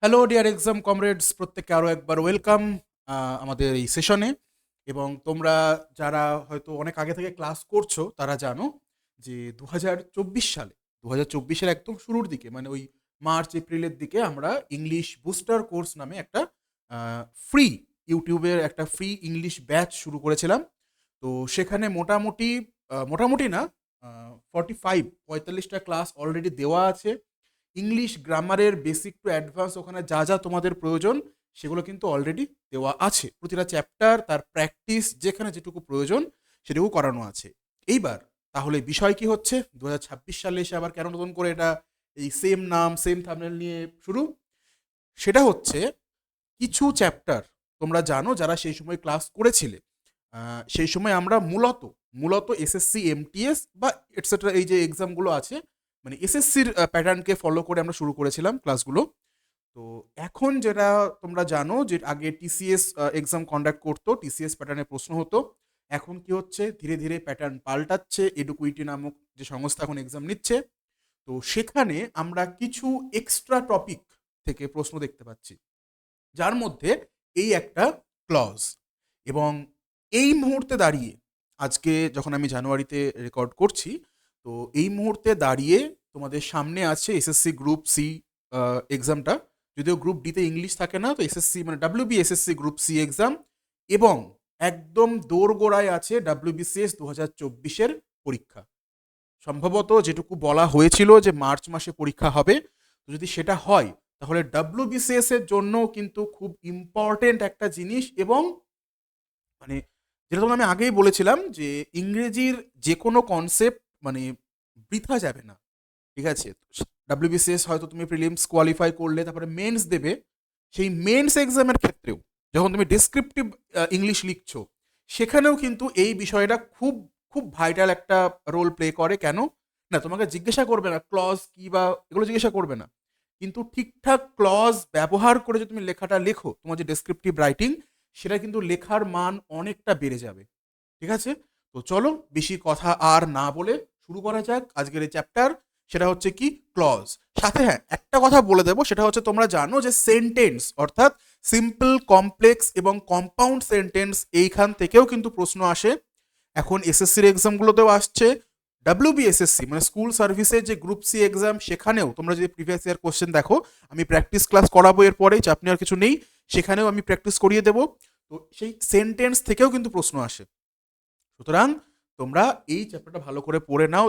Hello dear exam comrades, প্রত্যেককে আরও একবার ওয়েলকাম আমাদের এই সেশনে। এবং তোমরা যারা হয়তো অনেক আগে থেকে ক্লাস করছো তারা জানো যে 2024 সালের একদম শুরুর দিকে, মানে ওই মার্চ এপ্রিলের দিকে আমরা ইংলিশ বুস্টার কোর্স নামে একটা ফ্রি ইউটিউবের একটা ফ্রি ইংলিশ ব্যাচ শুরু করেছিলাম। তো সেখানে মোটামুটি মোটামুটি না, 45-45টা ক্লাস অলরেডি দেওয়া আছে। ইংলিশ গ্রামারের বেসিক টু অ্যাডভান্স ওখানে যা যা তোমাদের প্রয়োজন সেগুলো কিন্তু অলরেডি দেওয়া আছে। প্রতিটা চ্যাপ্টার তার প্র্যাকটিস যেখানে যেটুকু প্রয়োজন সেটুকু করানো আছে। এইবার তাহলে বিষয় কি হচ্ছে, 2026 সালে এসে আবার কেন নতুন করে এটা এই সেম নাম সেম থাম্বনেল নিয়ে শুরু? সেটা হচ্ছে কিছু চ্যাপ্টার তোমরা জানো যারা সেই সময় ক্লাস করেছিলে। সেই সময় আমরা মূলত মূলত এসএসসি এমটিএস বা এটসেট্রা এই যে এক্সামগুলো আছে, মানে এসএসসির প্যাটার্নকে ফলো করে আমরা শুরু করেছিলাম ক্লাসগুলো। তো এখন যেটা তোমরা জানো যে আগে টিসিএস এক্সাম কন্ডাক্ট করতো, টিসিএস প্যাটার্নে প্রশ্ন হতো। এখন কি হচ্ছে, ধীরে ধীরে প্যাটার্ন পাল্টাচ্ছে, এডুকুইটি নামক যে সংস্থা এখন এক্সাম নিচ্ছে। তো সেখানে আমরা কিছু এক্সট্রা টপিক থেকে প্রশ্ন দেখতে পাচ্ছি, যার মধ্যে এই একটা ক্লজ। এবং এই মুহূর্তে দাঁড়িয়ে, আজকে যখন আমি জানুয়ারিতে রেকর্ড করছি, তো এই মুহূর্তে দাঁড়িয়ে তোমাদের সামনে আছে এসএসসি গ্রুপ সি এক্সামটা। যদিও গ্রুপ ডিতে ইংলিশ থাকে না, তো এসএসসি মানে WB SSC group C exam. এবং একদম দোরগোড়ায় আছে ডাব্লিউবিসিএস 2024-এর পরীক্ষা। সম্ভবত যেটুকু বলা হয়েছিল যে মার্চ মাসে পরীক্ষা হবে, তো যদি সেটা হয় তাহলে ডাব্লিউবিসিএস এর জন্য কিন্তু খুব ইম্পর্টেন্ট একটা জিনিস। এবং মানে যেটা তোমাকে আমি আগেই বলেছিলাম যে ইংরেজির যে কোনো কনসেপ্ট মানে বৃথা যাবে না, ঠিক আছে? ডাব্লিউবিসিএস হয়তো তুমি প্রিলিমস কোয়ালিফাই করলে তারপরে মেন্স দেবে, সেই মেন্স এক্সামের ক্ষেত্রেও যখন তুমি ডিসক্রিপটিভ ইংলিশ লিখছো, সেখানেও কিন্তু এই বিষয়টা খুব খুব ভাইটাল একটা রোল প্লে করে। কেন না, তোমাকে জিজ্ঞাসা করবে না ক্লজ কি বা এগুলো জিজ্ঞাসা করবে না, কিন্তু ঠিকঠাক ক্লজ ব্যবহার করে যদি তুমি লেখাটা লেখো, তোমার যে ডেসক্রিপটিভ রাইটিং সেটা কিন্তু লেখার মান অনেকটা বেড়ে যাবে। ঠিক আছে? তো চলো বেশি কথা আর না বলে শুরু করা যাক আজকের এই চ্যাপ্টার। সেটা হচ্ছে কি, ক্লজ। সাথে হ্যাঁ একটা কথা বলে দেবো, সেটা হচ্ছে তোমরা জানো যে সেন্টেন্স অর্থাৎ সিম্পল, কমপ্লেক্স এবং কম্পাউন্ড সেন্টেন্স এইখান থেকেও কিন্তু প্রশ্ন আসে। এখন এসএসসির এক্সামগুলোতেও আসছে। ডাব্লিউবিএসএসসি মানে স্কুল সার্ভিসের যে গ্রুপ সি এক্সাম, সেখানেও তোমরা যদি প্রিভিয়াস ইয়ার কোশ্চেন দেখো, আমি প্র্যাকটিস ক্লাস করাবো এরপরে, চাপ নেওয়ার কিছু নেই, সেখানেও আমি প্র্যাকটিস করিয়ে দেবো। তো সেই সেন্টেন্স থেকেও কিন্তু প্রশ্ন আসে। সুতরাং তোমরা এই চ্যাপ্টারটা ভালো করে পড়ে নাও।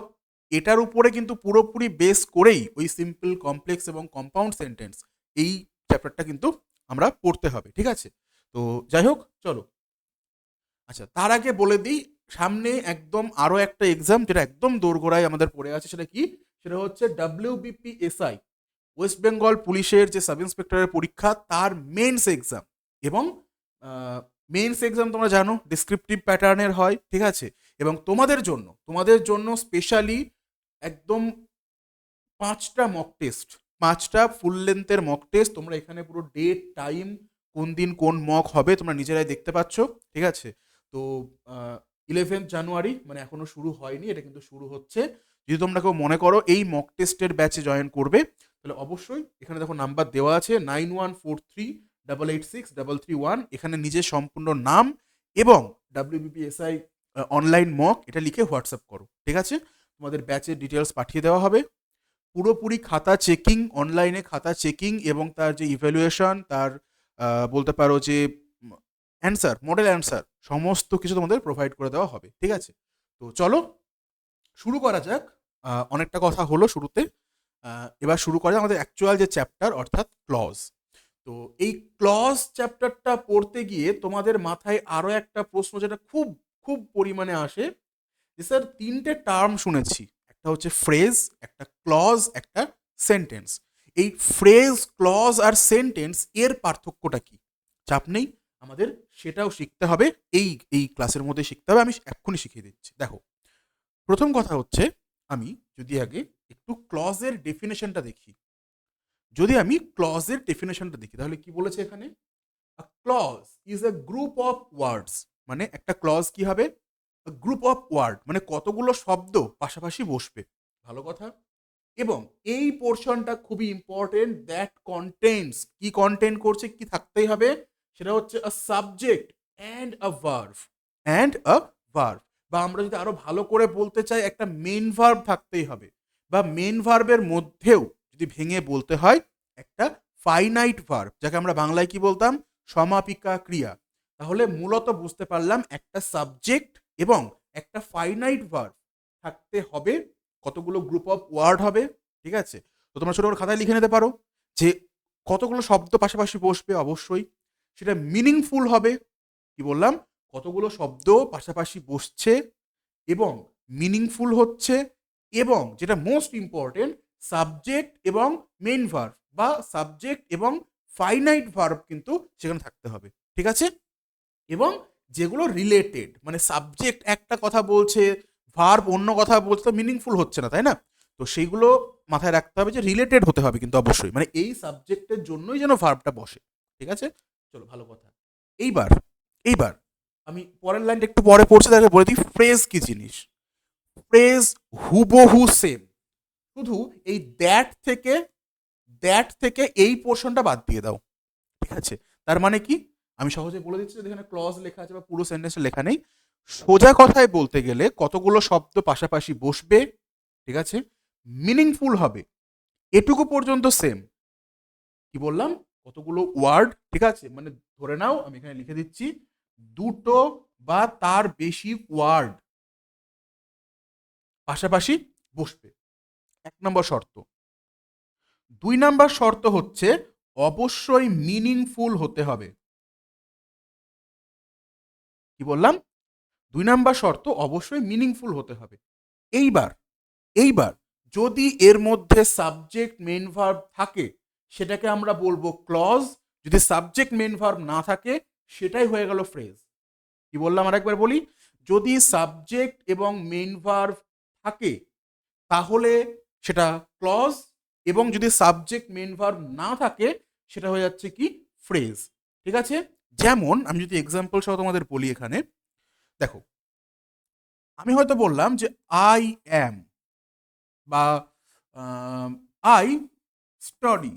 এটার উপরে কিন্তু পুরোপুরি বেস করেই ওই সিম্পল, কমপ্লেক্স এবং কম্পাউন্ড সেন্টেন্স এই চ্যাপ্টারটা কিন্তু আমরা পড়তে হবে, ঠিক আছে? তো যাই হোক, চলো। আচ্ছা, তার আগে বলে দিই, সামনে একদম আরো একটা এক্সাম যেটা একদম দোরগোড়ায় আমাদের পড়ে আছে, সেটা কি? সেটা হচ্ছে ডাব্লিউবিপিএসআই, ওয়েস্ট বেঙ্গল পুলিশের যে সাব ইন্সপেক্টরের পরীক্ষা, তার মেন্স এক্সাম। এবং মেন্স এক্সাম তোমরা জানো ডিসক্রিপটিভ প্যাটার্নের হয়, ঠিক আছে? এবং তোমাদের জন্য স্পেশালি একদম 5টা মক টেস্ট, 5টা ফুল লেন্থের মক টেস্ট। তোমরা এখানে পুরো ডেট, টাইম, কোন দিন কোন মক হবে তোমরা নিজেরাই দেখতে পাচ্ছ, ঠিক আছে? তো 11 জানুয়ারি, মানে এখনো শুরু হয়নি, এটা কিন্তু শুরু হচ্ছে। যদি তোমরা কেউ মনে করো এই মক টেস্টের ব্যাচে জয়েন করবে, তাহলে অবশ্যই এখানে দেখো নাম্বার দেওয়া আছে 9143886331। এখানে নিজের সম্পূর্ণ নাম এবং ডাব্লিউবিপিএসআই অনলাইন মক এটা লিখে হোয়াটসঅ্যাপ করো, ঠিক আছে? তোমাদের ব্যাচের ডিটেলস পাঠিয়ে দেওয়া হবে। পুরোপুরি খাতা চেকিং, অনলাইনে খাতা চেকিং এবং তার যে ইভ্যালুয়েশন, তার বলতে পারো যে অ্যান্সার, মডেল অ্যান্সার, সমস্ত কিছু তোমাদের প্রোভাইড করে দেওয়া হবে, ঠিক আছে? তো চলো শুরু করা যাক। অনেকটা কথা হলো শুরুতে। এবার শুরু করা যাক আমাদের অ্যাকচুয়াল যে চ্যাপ্টার, অর্থাৎ ক্লজ। তো এই ক্লজ চ্যাপ্টারটা পড়তে গিয়ে তোমাদের মাথায় আরো একটা প্রশ্ন যেটা খুব খুব পরিমাণে আসে, যে স্যার 3টে টার্ম শুনেছি, একটা হচ্ছে ফ্রেজ, একটা ক্লজ, একটা সেন্টেন্স। এই ফ্রেজ, ক্লজ আর সেন্টেন্স এর পার্থক্যটা কি? চাপ নেই, আমাদের সেটাও শিখতে হবে। এই এই ক্লাসের মধ্যে শিখতে হবে, আমি এক্ষুনি শিখিয়ে দিচ্ছি। দেখো, প্রথম কথা হচ্ছে, আমি যদি আগে একটু ক্লজের ডেফিনেশনটা দেখি, তাহলে কি বলেছে এখানে? A clause is a group of words, মানে একটা ক্লজ কি হবে? গ্রুপ অফ ওয়ার্ড, মানে কতগুলো শব্দ পাশাপাশি বসবে। ভালো কথা। এবং এই পোর্শনটা খুবই ইম্পর্টেন্ট, দ্যাট কন্টেন্টস, কি কন্টেন্ট করছে, কি থাকতেই হবে, সেটা হচ্ছে a subject and a verb, and a verb, বা আমরা যদি আরো ভালো করে বলতে চাই একটা মেন ভার্ব থাকতেই হবে, বা মেন ভার্বের মধ্যেও যদি ভেঙে বলতে হয় একটা ফাইনাইট ভার্ব, যাকে আমরা বাংলায় কি বলতাম, সমাপিকা ক্রিয়া। তাহলে মূলত বুঝতে পারলাম একটা সাবজেক্ট এবং একটা ফাইনাইট ভার্ব থাকতে হবে, কতগুলো গ্রুপ অফ ওয়ার্ড হবে, ঠিক আছে। তো তোমরা ছোট করে খাতায় লিখে নিতে পারো যে কতগুলো শব্দ পাশাপাশি বসবে, অবশ্যই সেটা মিনিংফুল হবে। কি বললাম, কতগুলো শব্দ পাশাপাশি বসছে এবং মিনিংফুল হচ্ছে, এবং যেটা মোস্ট ইম্পর্টেন্ট, সাবজেক্ট এবং মেইন ভার্ব বা সাবজেক্ট এবং ফাইনাইট ভার্ব কিন্তু সেখানে থাকতে হবে, ঠিক আছে। এবং যেগুলো রিলেটেড, মানে সাবজেক্ট একটা কথা বলছে, ভার্ব অন্য কথা বলছে, তো মিনিংফুল হচ্ছে না, তাই না। তো সেইগুলো মাথায় রাখতে হবে যে রিলেটেড হতে হবে কিন্তু অবশ্যই, মানে এই সাবজেক্টের জন্যই যেন ভার্বটা বসে, ঠিক আছে। চলো, ভালো কথা। এইবার এইবার আমি পরের লাইনটা একটু পরে পড়ছি, তাকে বলে দিই ফ্রেজ কি জিনিস। ফ্রেজ হুবহু সেম, শুধু এই দ্যাট থেকে এই পোর্শনটা বাদ দিয়ে দাও, ঠিক আছে। তার মানে কি, আমি সহজে বলে দিচ্ছি, যদি এখানে ক্লজ লেখা আছে বা পুরো সেন্টেন্সটা লেখা নেই, সোজা কথায় বলতে গেলে কতগুলো শব্দ পাশাপাশি বসবে, ঠিক আছে, মিনিংফুল হবে, এটুকু পর্যন্ত সেম। কি বললাম, কতগুলো ওয়ার্ড, ঠিক আছে, মানে ধরে নাও আমি এখানে লিখে দিচ্ছি দুটো বা তার বেশি ওয়ার্ড পাশাপাশি বসবে, 1 নম্বর শর্ত। 2 নম্বর শর্ত হচ্ছে অবশ্যই মিনিংফুল হতে হবে। কি বললাম, 2 নম্বর শর্ত অবশ্যই মিনিংফুল হতে হবে। এইবার এইবার যদি এর মধ্যে সাবজেক্ট মেন ভার্ব থাকে, সেটাকে আমরা বলবো ক্লজ। যদি সাবজেক্ট মেন ভার্ব না থাকে, সেটাই হয়ে গেল ফ্রেজ। কি বললাম আরেকবার বলি, যদি সাবজেক্ট এবং মেন ভার্ব থাকে তাহলে সেটা ক্লজ, এবং যদি সাবজেক্ট মেন ভার্ব না থাকে সেটা হয়ে যাচ্ছে কি ফ্রেজ, ঠিক আছে। যেমন আমি যদি এক্সাম্পল সহ তোমাদের বলি, এখানে দেখো, আমি হয়তো বললাম যে আই অ্যাম, বা আই স্টাডি,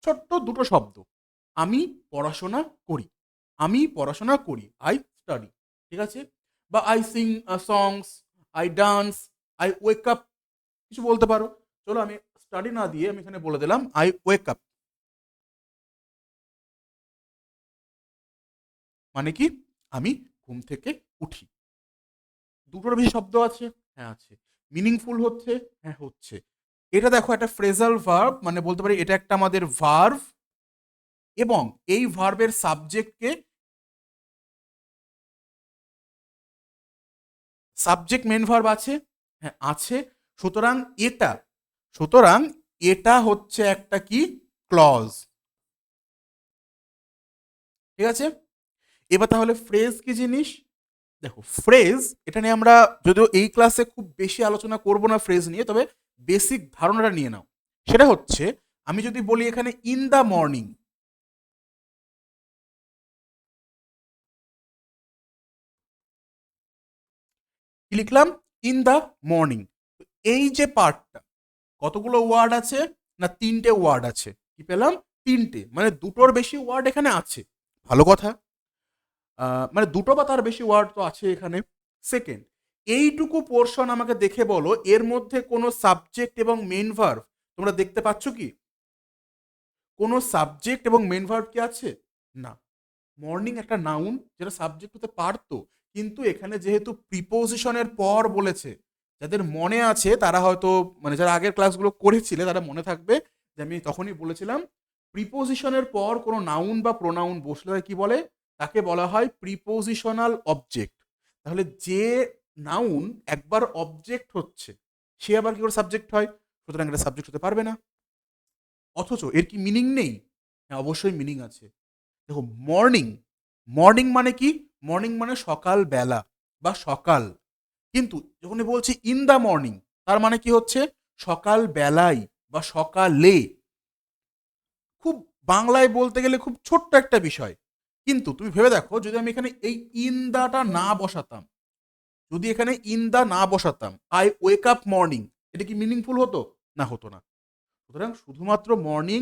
ছোট্ট দুটো শব্দ, আমি পড়াশোনা করি, আমি পড়াশোনা করি, আই স্টাডি, ঠিক আছে। বা I sing songs, I dance, I wake up, কিছু বলতে পারো। চলো, আমি স্টাডি না দিয়ে আমি এখানে বলে দিলাম আই ওয়েক আপ, মানে কি, আমি ঘুম থেকে উঠি। দুটোর বেশি শব্দ আছে, হ্যাঁ আছে। মিনিংফুল হচ্ছে, হ্যাঁ হচ্ছে। এটা দেখো একটা ফ্রেজাল ভার্ব, মানে বলতে পারি এটা একটা আমাদের ভার্ব, এবং এই ভার্বের সাবজেক্টকে, সাবজেক্ট মেন ভার্ব আছে, হ্যাঁ আছে। সুতরাং এটা সুতরাং এটা হচ্ছে একটা কি ক্লজ, ঠিক আছে। এবার তাহলে ফ্রেজ কি জিনিস, দেখো ফ্রেজ, এটা নিয়ে আমরা যদিও এই ক্লাসে খুব বেশি আলোচনা করব না ফ্রেজ নিয়ে, তবে বেসিক ধারণাটা নিয়ে নাও। সেটা হচ্ছে, আমি যদি বলি এখানে ইন দ্য মর্নিং, কি লিখলাম, ইন দ্য মর্নিং, এই যে পার্টটা, কতগুলো ওয়ার্ড আছে না, 3টে ওয়ার্ড আছে। কি পেলাম, 3টে, মানে দুটোর বেশি ওয়ার্ড এখানে আছে, ভালো কথা। মানে দুটো বা তার বেশি ওয়ার্ড তো আছে এখানে। সেকেন্ড, এইটুকু পোর্শন আমাকে দেখে বলো এর মধ্যে কোনো সাবজেক্ট এবং মেন ভার্ব তোমরা দেখতে পাচ্ছ কি, কোনো সাবজেক্ট এবং মেন ভার্ব কি আছে, না। মর্নিং একটা নাউন, যেটা সাবজেক্ট হতে পারতো, কিন্তু এখানে যেহেতু প্রিপোজিশনের পর বলেছে, যাদের মনে আছে তারা হয়তো, মানে যারা আগের ক্লাসগুলো করেছিলে তারা মনে থাকবে যে আমি তখনই বলেছিলাম, প্রিপোজিশনের পর কোনো নাউন বা প্রোনাউন বসলে কি বলে, তাকে বলা হয় প্রিপোজিশনাল অবজেক্ট। তাহলে যে নাউন একবার অবজেক্ট হচ্ছে, সে আবার কি করে সাবজেক্ট হয়, সুতরাং এটা সাবজেক্ট হতে পারবে না। অথচ এর কি মিনিং নেই, হ্যাঁ অবশ্যই মিনিং আছে। দেখো, মর্নিং, মর্নিং মানে কি, মর্নিং মানে সকাল বেলা বা সকাল, কিন্তু যখন বলছি ইন দ্য মর্নিং, তার মানে কি হচ্ছে, সকাল বেলায় বা সকালে। খুব বাংলায় বলতে গেলে খুব ছোট্ট একটা বিষয়, কিন্তু তুমি ভেবে দেখো যদি আমি এখানে এই ইন দাটা না বসাতাম, যদি এখানে ইন দা না বসাতাম, আই ওয়েক আপ মর্নিং, এটা কি মিনিংফুল হতো? না, হতো না। সুতরাং শুধুমাত্র মর্নিং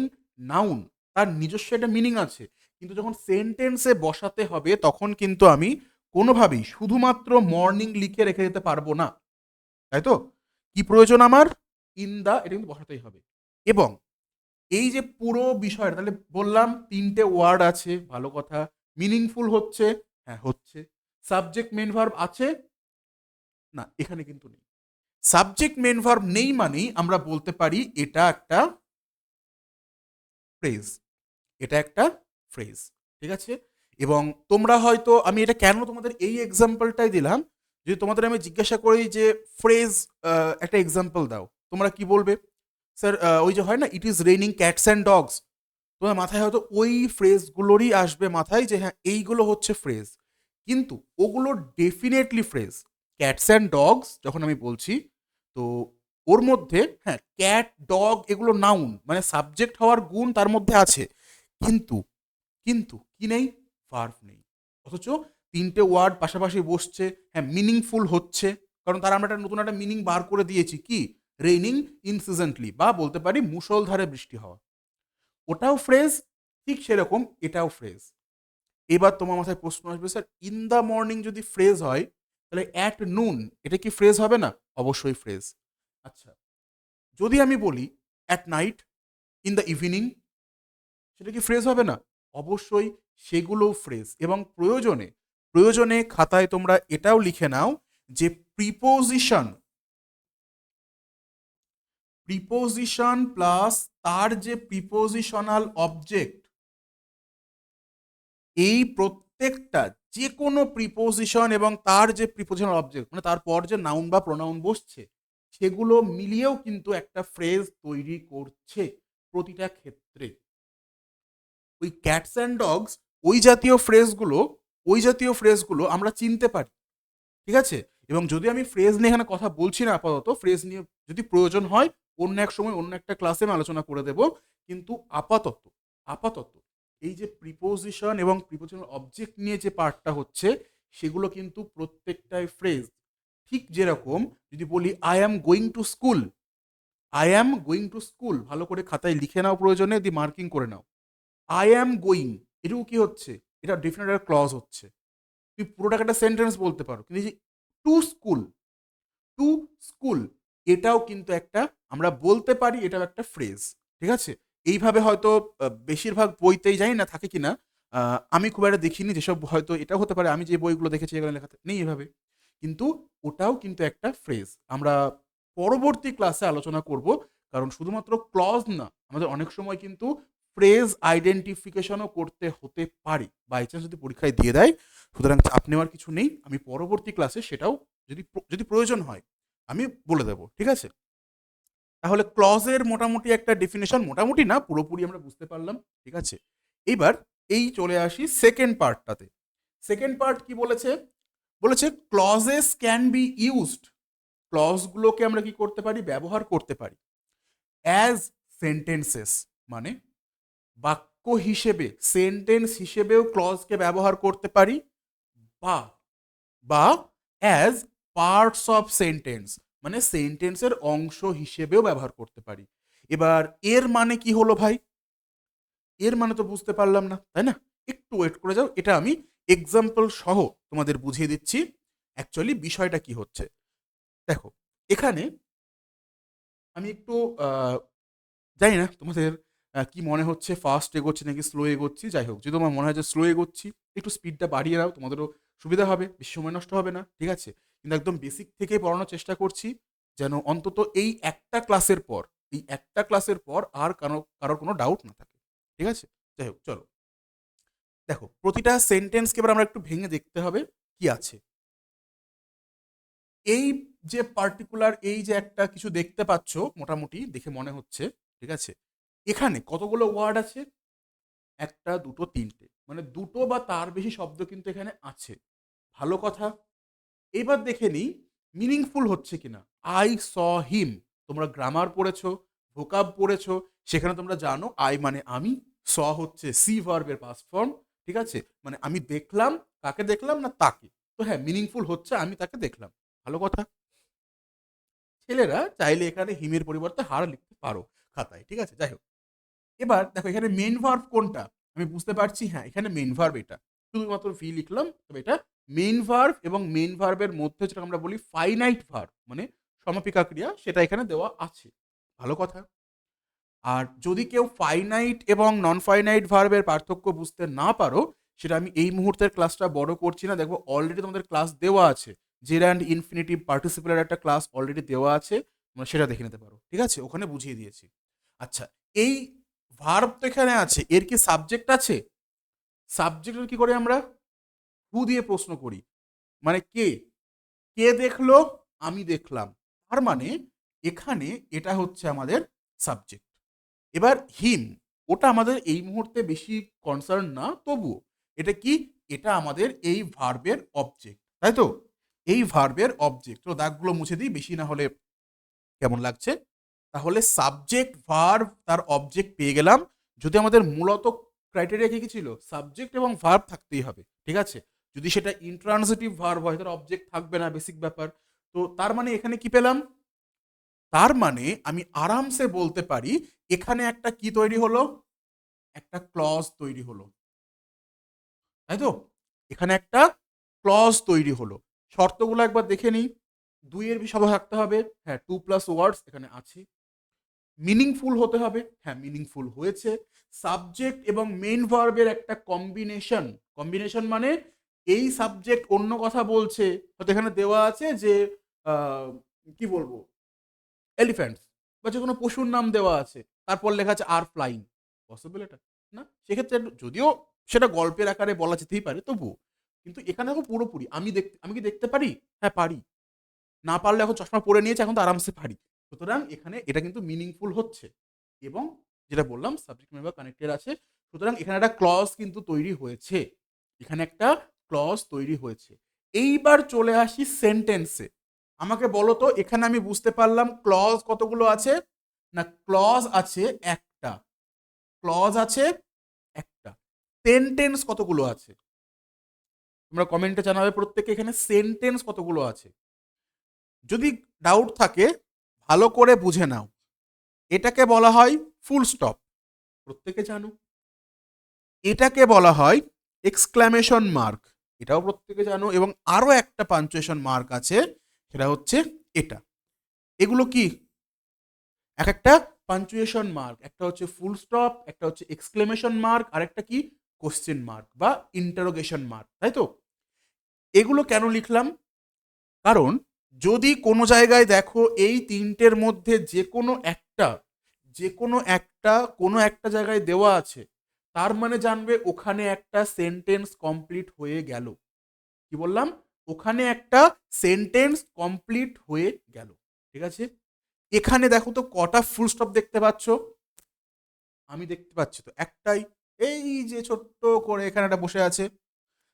নাউন, তার নিজস্ব একটা মিনিং আছে, কিন্তু যখন সেন্টেন্সে বসাতে হবে তখন কিন্তু আমি কোনোভাবেই শুধুমাত্র মর্নিং লিখে রেখে দিতে পারবো না, তাই তো? কি প্রয়োজন আমার? ইন দা, এটা কিন্তু বসাতেই হবে। এবং এই যে পুরো বিষয়টা, তাহলে বললাম 3টে ওয়ার্ড আছে, ভালো কথা। মিনিংফুল হচ্ছে, হ্যাঁ হচ্ছে। সাবজেক্ট মেন ভার্ব আছে, না এখানে কিন্তু নেই। সাবজেক্ট মেন ভার্ব নেই মানেই আমরা বলতে পারি এটা একটা ফ্রেজ, এটা একটা ফ্রেজ, ঠিক আছে? এবং তোমরা হয়তো, আমি এটা কেন তোমাদের এই এক্সাম্পলটাই দিলাম, যদি তোমাদের আমি জিজ্ঞাসা করি যে ফ্রেজ একটা এক্সাম্পল দাও, তোমরা কি বলবে? স্যার ওই যে হয় না, it is raining cats and dogs, তোমার মাথায় হয়তো ওই ফ্রেজগুলোরই আসবে মাথায়, যে হ্যাঁ এইগুলো হচ্ছে ফ্রেজ। কিন্তু ওগুলো definitely phrase. Cats and dogs যখন আমি বলছি, তো ওর মধ্যে হ্যাঁ ক্যাট ডগ এগুলো নাউন, মানে সাবজেক্ট হওয়ার গুণ তার মধ্যে আছে, কিন্তু কিন্তু কি নেই? ভার্ব নেই। অথচ 3টে ওয়ার্ড পাশাপাশি বসছে, হ্যাঁ মিনিংফুল হচ্ছে, কারণ তারা আমরা একটা নতুন একটা মিনিং বার করে দিয়েছি, কি? রেইনিং ইনসিজেন্টলি, বা বলতে পারি মুষলধারে বৃষ্টি হওয়া। ওটাও ফ্রেজ, ঠিক সেরকম এটাও ফ্রেজ। এবার তোমার মাথায় প্রশ্ন আসবে, স্যার ইন দ্য মর্নিং যদি ফ্রেজ হয়, তাহলে অ্যাট নুন এটা কি ফ্রেজ হবে না? অবশ্যই ফ্রেজ। আচ্ছা, যদি আমি বলি at night, in the evening, সেটা কি ফ্রেজ হবে না? অবশ্যই সেগুলোও ফ্রেজ। এবং প্রয়োজনে প্রয়োজনে খাতায় তোমরা এটাও লিখে নাও যে প্রিপোজিশন, প্রিপোজিশন প্লাস তার যে প্রিপোজিশনাল অবজেক্ট, এই প্রত্যেকটা যে কোনো প্রিপোজিশন এবং তার যে প্রিপোজিশনাল অবজেক্ট, মানে তারপর যে নাউন বা প্রোনাউন বসছে, সেগুলো মিলিয়েও কিন্তু একটা ফ্রেজ তৈরি করছে প্রতিটা ক্ষেত্রে। ওই ক্যাটস অ্যান্ড ডগস, ওই জাতীয় ফ্রেজগুলো, ওই জাতীয় ফ্রেজগুলো আমরা চিনতে পারি, ঠিক আছে? এবং যদি আমি ফ্রেজ নিয়ে এখানে কথা বলছি না আপাতত, ফ্রেজ নিয়ে যদি প্রয়োজন হয় অন্য এক সময় অন্য একটা ক্লাসে আমি আলোচনা করে দেব, কিন্তু আপাতত আপাতত এই যে প্রিপোজিশন এবং প্রিপোজিশনাল অবজেক্ট নিয়ে যে পার্টটা হচ্ছে, সেগুলো কিন্তু প্রত্যেকটাই ফ্রেজ। ঠিক যেরকম যদি বলি I am going to school, I am going to school, ভালো করে খাতায় লিখে নাও, প্রয়োজনে দিয়ে মার্কিং করে নাও। আই অ্যাম গোয়িং, এটুকু কি হচ্ছে? এটা ডেফিনেট একটা ক্লজ হচ্ছে, তুমি পুরোটাকে একটা সেন্টেন্স বলতে পারো, কিন্তু এই যে টু স্কুল, টু স্কুল, এটাও কিন্তু একটা, আমরা বলতে পারি এটাও একটা ফ্রেজ, ঠিক আছে? এইভাবে হয়তো বেশিরভাগ বইতেই, জানি না থাকে কিনা, আমি খুব একটা দেখিনি, যেসব হয়তো এটাও হতে পারে, আমি যে বইগুলো দেখেছি এগুলো লেখা নেই এভাবে, কিন্তু ওটাও কিন্তু একটা ফ্রেজ। আমরা পরবর্তী ক্লাসে আলোচনা করব, কারণ শুধুমাত্র ক্লজ না, আমাদের অনেক সময় কিন্তু ফ্রেজ আইডেন্টিফিকেশনও করতে হতে পারে, বাই চান্স যদি পরীক্ষায় দিয়ে দেয়। সুতরাং চাপ নেওয়ার কিছু নেই, আমি পরবর্তী ক্লাসে সেটাও যদি যদি প্রয়োজন হয় আমি বলে দেবো, ঠিক আছে? তাহলে ক্লজের মোটামুটি একটা ডেফিনেশন, মোটামুটি না পুরোপুরি আমরা বুঝতে পারলাম, ঠিক আছে? এইবার এই চলে আসি সেকেন্ড পার্টটাতে। সেকেন্ড পার্ট কি বলেছে? বলেছে ক্লজেস ক্যান বি ইউজড, ক্লজগুলোকে আমরা কি করতে পারি? ব্যবহার করতে পারি অ্যাজ সেন্টেন্সেস, মানে বাক্য হিসেবে, সেন্টেন্স হিসেবেও ক্লজকে ব্যবহার করতে পারি, বা বা অ্যাজ পার্টস অফ সেন্টেন্স, মানে সেন্টেন্সের অংশ হিসেবেও ব্যবহার করতে পারি। এবার এর মানে কি হলো ভাই? এর মানে তো বুঝতে পারলাম না, তাই না? একটু ওয়েট করে যাও, এটা আমি এক্সাম্পল সহ তোমাদের বুঝিয়ে দিচ্ছি অ্যাকচুয়ালি বিষয়টা কি হচ্ছে। দেখো, এখানে আমি একটু জানি না তোমাদের কি মনে হচ্ছে, ফাস্ট এগোচ্ছি নাকি স্লো এগোচ্ছি, যাই হোক, যদি তোমার মনে হয় যে স্লো এগোচ্ছি, একটু স্পিডটা বাড়িয়ে নাও, তোমাদেরও সুবিধা হবে, বেশি সময় নষ্ট হবে না, ঠিক আছে? কিন্তু একদম বেসিক থেকে পড়ানোর চেষ্টা করছি, যেন অন্তত এই একটা ক্লাসের পর, এই একটা ক্লাসের পর আর কারোর কোনো ডাউট না থাকে, ঠিক আছে? যাই হোক, চলো দেখো, প্রতিটা সেন্টেন্সকে এবার আমরা একটু ভেঙে দেখতে হবে কি আছে। এই যে পার্টিকুলার, এই যে একটা কিছু দেখতে পাচ্ছ, মোটামুটি দেখে মনে হচ্ছে, ঠিক আছে? এখানে কতগুলো ওয়ার্ড আছে? একটা, দুটো, তিনটে, মানে দুটো বা তার বেশি শব্দ কিন্তু এখানে আছে, ভালো কথা। এবার দেখে নিই মিনিংফুল হচ্ছে কিনা। আই স হিম, তোমরা গ্রামার পড়েছো, ভোকাব পড়েছো, সেখানে তোমরা জানো আই মানে আমি, স হচ্ছে সি ভার্বের পাস্ট ফর্ম, ঠিক আছে? মানে আমি দেখলাম, কাকে দেখলাম? না তাকে। তো হ্যাঁ মিনিংফুল হচ্ছে, আমি তাকে দেখলাম। ভালো কথা। ছেলেরা চাইলে এখানে হিমের পরিবর্তে হার লিখতে পারো খাতায়, ঠিক আছে? যাই হোক, এবার দেখো এখানে মেইন ভার্ব কোনটা, আমি বুঝতে পারছি, হ্যাঁ এখানে মেইন ভার্ব এটা, শুধুমাত্র ভি লিখলাম, তবে এটা মেইন ভার্ব, এবং মেইন ভার্বের মধ্যে যেটা আমরা বলি ফাইনাইট ভার্ব মানে সমাপিকা ক্রিয়া, সেটা এখানে দেওয়া আছে। ভালো কথা। আর যদি কেউ ফাইনাইট এবং নন ফাইনাইট ভার্বের পার্থক্য বুঝতে না পারো, সেটা আমি এই মুহূর্তের ক্লাসটা বড় করছি না, দেখবো অলরেডি তোমাদের ক্লাস দেওয়া আছে, জেড অ্যান্ড ইনফিনিটিভ পার্টিসিপেলের একটা ক্লাস অলরেডি দেওয়া আছে, তোমরা সেটা দেখে নিতে পারো, ঠিক আছে? ওখানে বুঝিয়ে দিয়েছি। আচ্ছা, এই ভার্ব তো এখানে আছে, এর কি সাবজেক্ট আছে? সাবজেক্টের কি করে আমরা হু দিয়ে প্রশ্ন করি, মানে কে, কে দেখলো, আমি দেখলাম, তার মানে এখানে এটা হচ্ছে আমাদের সাবজেক্ট। এবার হিম, ওটা আমাদের এই মুহূর্তে বেশি কনসার্ন না, তবুও এটা কি, এটা আমাদের এই ভার্বের অবজেক্ট, তাই তো? এই ভার্বের অবজেক্ট, তো দাগগুলো মুছে দিই, বেশি না হলে কেমন লাগছে। তাহলে সাবজেক্ট ভার্ব তার অবজেক্ট পেয়ে গেলাম। যদি আমাদের মূলত ক্রাইটেরিয়া কি কি ছিল, সাবজেক্ট এবং ভার্ব থাকতেই হবে, ঠিক আছে? যদি সেটা ইন্ট্রান্সিটিভ ভার্ব হয় তার অবজেক্ট থাকবে না, বেসিক ব্যাপার। তো তার মানে এখানে কি পেলাম, তার মানে আমি আরামসে বলতে পারি এখানে একটা কি তৈরি হলো, একটা ক্লজ তৈরি হলো, তাই তো? এখানে একটা ক্লজ তৈরি হলো। শর্তগুলো একবার দেখে নিই। ২ এর বেশি থাকতে হবে, হ্যাঁ 2 প্লাস ওয়ার্ডস এখানে আছে। মিনিংফুল হতে হবে, হ্যাঁ মিনিংফুল হয়েছে। সাবজেক্ট এবং মেইন ভার্বের একটা কম্বিনেশন, কম্বিনেশন মানে এই সাবজেক্ট অন্য কথা বলছে, হয়তো এখানে দেওয়া আছে যে কি বলবো, এলিফ্যান্টস, বা যে কোনো পশুর নাম দেওয়া আছে, তারপর লেখা আছে আর ফ্লাইং, পসিবল এটা? না, সেক্ষেত্রে যদিও সেটা গল্পের আকারে বলা যেতেই পারে, তবুও কিন্তু এখানে দেখো পুরোপুরি আমি কি দেখতে পারি, হ্যাঁ পারি, না পারলে এখন চশমা পরে নিয়েছে, এখন তো আরামসে পারি। সুতরাং এখানে এটা কিন্তু মিনিংফুল হচ্ছে, এবং যেটা বললাম সাবজেক্ট মেম্বার কানেক্টেড আছে, সুতরাং এখানে একটা ক্লজ কিন্তু তৈরি হয়েছে, এখানে একটা ক্লজ তৈরি হয়েছে। এইবার চলে আসি সেন্টেন্সে। আমাকে বলো তো, এখানে আমি বুঝতে পারলাম ক্লজ কতগুলো আছে, না ক্লজ আছে একটা, ক্লজ আছে একটা। সেন্টেন্স কতগুলো আছে তোমরা কমেন্টে জানাবে প্রত্যেকে, এখানে সেন্টেন্স কতগুলো আছে। যদি ডাউট থাকে ভালো করে বুঝে নাও, এটাকে বলা হয় ফুল স্টপ, প্রত্যেকে জানো। এটাকে বলা হয় এক্সক্লামেশন মার্ক, এটাও প্রত্যেকে জানো, এবং আরো একটা পাঞ্চুয়েশন মার্ক আছে, সেটা হচ্ছে এটা। এগুলো কি, এক একটা পাঞ্চুয়েশন মার্ক, একটা হচ্ছে ফুল স্টপ, একটা হচ্ছে এক্সক্লেমেশন মার্ক, আর একটা কি, কোশ্চেন মার্ক বা ইন্টারোগেশন মার্ক, তাই তো? এগুলো কেন লিখলাম, কারণ যদি কোনো জায়গায় দেখো এই তিনটের মধ্যে যে কোনো একটা, যে কোনো একটা কোনো একটা জায়গায় দেওয়া আছে, তার মানে জানবে ওখানে একটা সেন্টেন্স কমপ্লিট হয়ে গেল। কি বললাম, ওখানে একটা সেন্টেন্স কমপ্লিট হয়ে গেল, ঠিক আছে? এখানে দেখো তো কটা ফুল স্টপ দেখতে পাচ্ছ, আমি দেখতে পাচ্ছি তো একটাই, এই যে ছোট্ট করে এখানে একটা বসে আছে।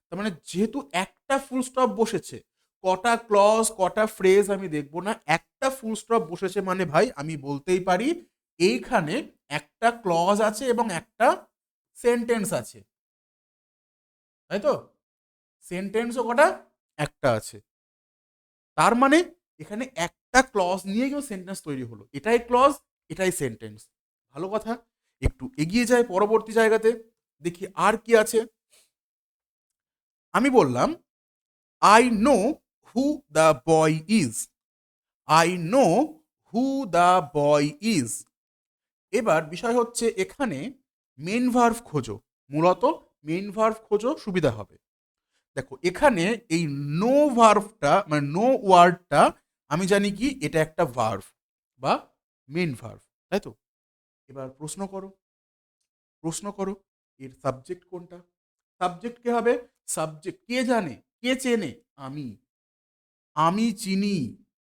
তার মানে যেহেতু একটা ফুল স্টপ বসেছে, কটা ক্লজ কটা ফ্রেজ আমি দেখবো না, একটা ফুল স্টপ বসেছে মানে ভাই আমি বলতেই পারি এইখানে একটা ক্লজ আছে এবং একটা সেন্টেন্স আছে, তাই তো? সেন্টেন্সও কটা, একটা আছে। তার মানে এখানে একটা ক্লজ নিয়ে কেউ সেন্টেন্স তৈরি হলো, এটাই ক্লজ, এটাই সেন্টেন্স। ভালো কথা। একটু এগিয়ে যায় পরবর্তী জায়গাতে, দেখি আর কি আছে। আমি বললাম I know who the boy is, I know who the boy is. এবার বিষয় হচ্ছে এখানে মেন ভার্ভ খোঁজো, মূলত মেন ভার্ভ খোঁজো, সুবিধা হবে। দেখো এখানে এই নো ভার্ভটা মানে নো ওয়ার্ডটা আমি জানি কি এটা একটা ভার্ভ বা মেন ভার্ভ, তাই তো? এবার প্রশ্ন করো, প্রশ্ন করো এর সাবজেক্ট কোনটা, সাবজেক্ট কে হবে, সাবজেক্ট কে জানে, কে চেনে, আমি, আমি চিনি,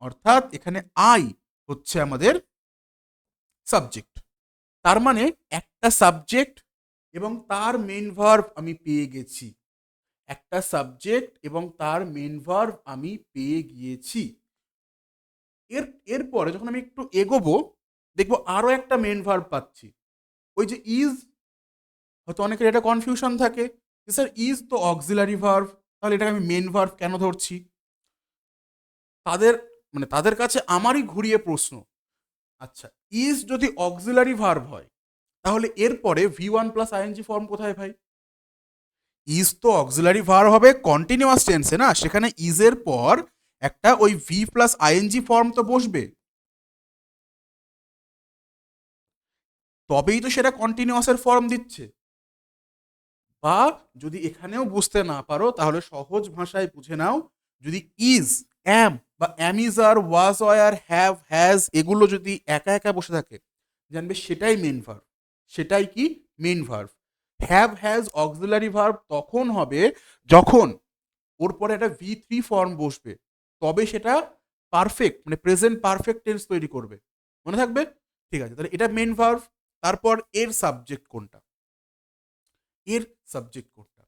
অর্থাৎ এখানে আই হচ্ছে আমাদের সাবজেক্ট। তার মানে একটা সাবজেক্ট এবং তার মেন ভার্ব আমি পেয়ে গেছি, একটা সাবজেক্ট এবং তার মেন ভার্ব আমি পেয়ে গিয়েছি। এরপরে যখন আমি একটু এগোবো দেখবো আরো একটা মেন ভার্ব পাচ্ছি, ওই যে ইজ। হয়তো অনেকের এটা কনফিউশন থাকে যে স্যার ইজ তো অক্সিলারি ভার্ব, তাহলে এটাকে আমি মেন ভার্ব কেন ধরছি? তাদের মানে তাদের কাছে আমারই ঘুরিয়ে প্রশ্ন, আচ্ছা ইজ যদি অক্সিলারি ভার্ব হয় তাহলে এরপরে V1 প্লাস আইএনজি ফর্ম কোথায় ভাই? ইজ তো অক্সিলারি ভার্ব হবে কন্টিনিউয়াস টেন্সে না, সেখানে ইজ এর পর একটা ওই ভি প্লাস আইএনজি ফর্ম তো বসবে, তবেই তো সেটা কন্টিনিউয়াসের ফর্ম দিচ্ছে। বা যদি এখানেও বুঝতে না পারো তাহলে সহজ ভাষায় বুঝে নাও, যদি ইজ, অ্যাম বা am is are, was were, have, has এগুলো যদি একা একা বসে থাকে জানবে সেটাই মেন ভার্ব। সেটাই কি? Main verb. Have has auxiliary verb তখন হবে যখন ওর পরে একটা V3 ফর্ম বসবে, তবে সেটা পারফেক্ট মানে প্রেজেন্ট পারফেক্ট টেন্স তৈরি করবে। মনে থাকবে? ঠিক আছে, তাহলে এটা মেন ভার্ব। তারপর এর সাবজেক্ট কোনটা? এর সাবজেক্ট কোনটা?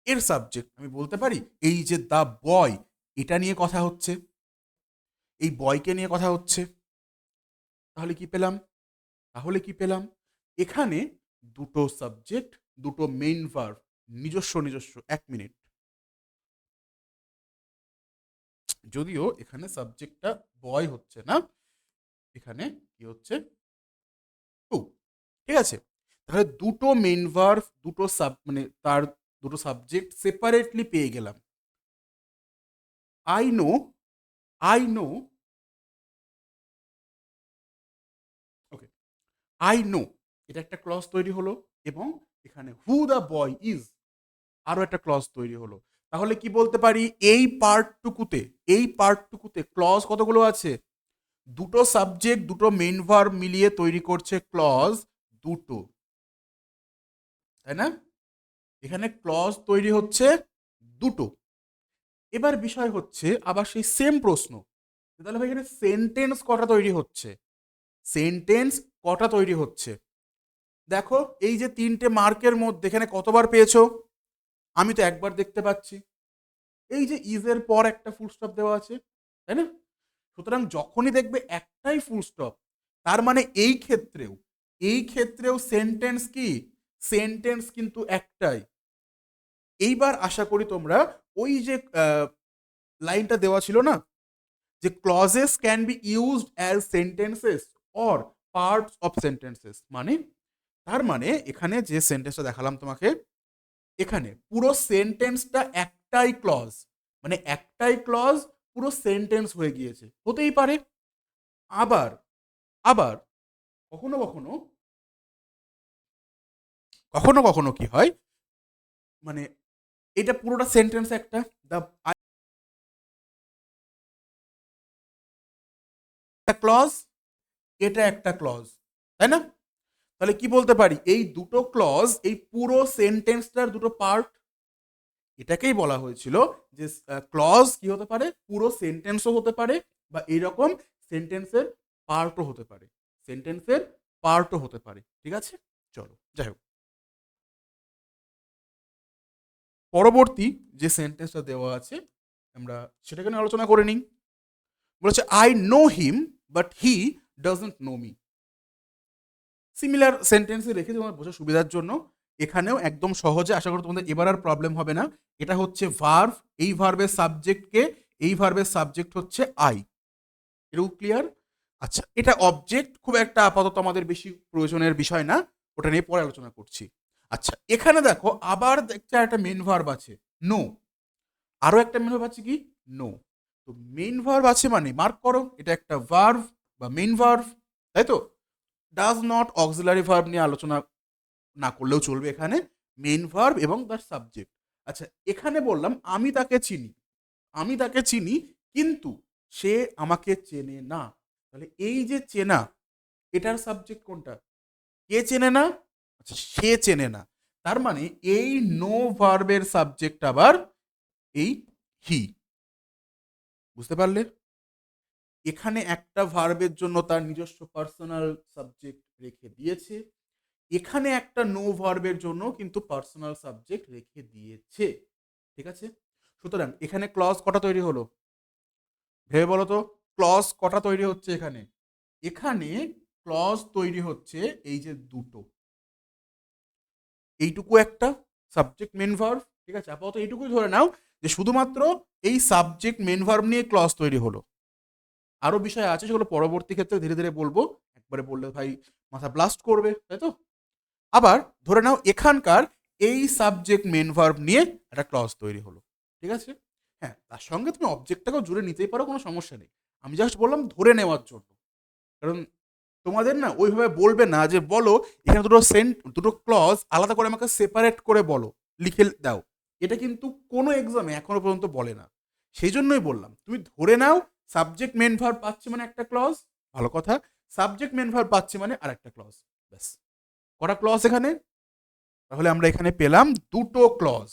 এর সাবজেক্ট আমি বলতে পারি এই যে দ্য বয়, এটা নিয়ে কথা হচ্ছে, এই বয়কে নিয়ে কথা হচ্ছে। তাহলে কি পেলাম? তাহলে কি পেলাম? এখানে দুটো সাবজেক্ট, দুটো মেইন ভার্ব, নিজস্ব নিজস্ব। এক মিনিট, যদিও এখানে সাবজেক্টটা বয় হচ্ছে না, এখানে কি হচ্ছে? টু। ঠিক আছে, তাহলে দুটো মেইন ভার্ব, দুটো সাব মানে তার দুটো সাবজেক্ট সেপারেটলি পেয়ে গেলাম। I know, I know, okay, I know, এটা একটা ক্লজ তৈরি হলো, এবং এখানে হু দ্য বয় ইজ আরো একটা ক্লজ তৈরি হলো। তাহলে কি বলতে পারি? এই পার্টটুকুতে, এই পার্টটুকুতে ক্লজ কতগুলো আছে? দুটো সাবজেক্ট দুটো মেইন ভার্ব মিলিয়ে তৈরি করছে ক্লজ দুটো, তাই না? এখানে ক্লজ তৈরি হচ্ছে দুটো। এবার বিষয় হচ্ছে আবার সেই সেম প্রশ্ন, তাহলে ভাই এখানে সেন্টেন্স কটা তৈরি হচ্ছে? সেন্টেন্স কটা তৈরি হচ্ছে? দেখো এই যে তিনটে মার্কের মধ্যে এখানে কতবার পেয়েছো? আমি তো একবার দেখতে পাচ্ছি। এই যে ইজের পর একটা ফুল স্টপ দেওয়া আছে, তাই না? সুতরাং যখনই দেখবে একটাই ফুল স্টপ, তার মানে এই ক্ষেত্রেও, এই ক্ষেত্রেও সেন্টেন্স কি? সেন্টেন্স কিন্তু একটাই। এইবার আশা করি তোমরা ওই যে লাইনটা দেওয়া ছিল না, যে clauses can be used as sentences or parts of sentences, মানে তার মানে এখানে যে সেন্টেন্সটা দেখালাম তোমাকে, এখানে পুরো সেন্টেন্সটা একটাই ক্লজ, মানে একটাই ক্লজ পুরো সেন্টেন্স হয়ে গিয়েছে, হতেই পারে। আবার আবার কখনো কখনো, কখনো কখনো কি হয়, মানে এটা পুরোটা সেন্টেন্স একটা, দ্য ক্লজ, এটা একটা ক্লজ, তাই না? তাহলে কি বলতে পারি? এই দুটো ক্লজ এই পুরো সেন্টেন্সটার দুটো পার্ট। এটাকেই বলা হয়েছিল যে ক্লজ কি হতে পারে? পুরো সেন্টেন্সও হতে পারে, বা এইরকম সেন্টেন্সের পার্টও হতে পারে, সেন্টেন্সের পার্টও হতে পারে। ঠিক আছে, চলো যাই হোক, পরবর্তী যে সেন্টেন্সটা দেওয়া আছে আমরা সেটাকে নিয়ে আলোচনা করে নিই। বলেছে I know him but he doesn't know me. Similar সেন্টেন্সে রেখে তোমার বোঝার সুবিধার জন্য এখানেও একদম সহজে, আশা করি তোমাদের এবার আর প্রবলেম হবে না। এটা হচ্ছে ভার্ভ, এই ভার্বের সাবজেক্টকে, এই ভার্বের সাবজেক্ট হচ্ছে আই। এরকম ক্লিয়ার? আচ্ছা, এটা অবজেক্ট খুব একটা আপাতত আমাদের বেশি প্রয়োজনের বিষয় না, ওটা নিয়ে পরে আলোচনা করছি। আচ্ছা, এখানে দেখো আবার দেখতে একটা মেন ভার্ব আছে, নো। আরো একটা মেন ভার্ব আছে কি? নো। তো মেন ভার্ব আছে মানে মার্ক করো, এটা একটা ভার্ব বা মেন ভার্ব, তাই তো? ডাজ নট অক্সিলারি ভার্ব নিয়ে আলোচনা না করলেও চলবে, এখানে মেন ভার্ব এবং তার সাবজেক্ট। আচ্ছা, এখানে বললাম আমি তাকে চিনি, আমি তাকে চিনি কিন্তু সে আমাকে চেনে না। তাহলে এই যে চেনা, এটার সাবজেক্ট কোনটা? কে চেনে না? আচ্ছা, সে চেনে না। তার মানে এই নো ভার্বের সাবজেক্ট আবার এই হি। বুঝতে পারলে? এখানে একটা ভার্বের জন্য তার নিজস্ব পার্সোনাল সাবজেক্ট রেখে দিয়েছে, এখানে একটা নো ভার্বের জন্য কিন্তু পার্সোনাল সাবজেক্ট রেখে দিয়েছে। ঠিক আছে, সুতরাং এখানে ক্লজ কটা তৈরি হলো? ভেবে বলো তো, ক্লজ কটা তৈরি হচ্ছে এখানে? এখানে ক্লজ তৈরি হচ্ছে এই যে দুটো, এইটুকু একটা সাবজেক্ট মেন ভার্ব। ঠিক আছে, আপাতত এইটুকুই ধরে নাও যে শুধুমাত্র এই সাবজেক্ট মেন ভার্ব নিয়ে ক্লজ তৈরি হলো। আরো বিষয় আছে সেগুলো পরবর্তী ক্ষেত্রে ধীরে ধীরে বলবো, একবারে বললে ভাই মাথা ব্লাস্ট করবে, তাই তো? আবার ধরে নাও এখানকার এই সাবজেক্ট মেন ভার্ব নিয়ে একটা ক্লজ তৈরি হলো, ঠিক আছে? হ্যাঁ, তার সঙ্গে তুমি অবজেক্টটাকেও জুড়ে নিতেই পারো, কোনো সমস্যা নেই। আমি জাস্ট বললাম ধরে নেওয়ার জন্য, কারণ তোমাদের না ওইভাবে বলবে না যে বলো এখানে দুটো ক্লজ আলাদা করে আমাকে সেপারেট করে বলো, লিখে দাও। এটা কিন্তু কোনো এক্সামে এখনো পর্যন্ত বলে না। সেই জন্যই বললাম তুমি ধরে নাও সাবজেক্ট মেন ভার্ব পাচ্ছি মানে একটা ক্লজ, ভালো কথা। সাবজেক্ট মেন ভার্ব পাচ্ছি মানে আর একটা ক্লজ, ব্যাস। কটা ক্লজ এখানে? তাহলে আমরা এখানে পেলাম দুটো ক্লজ।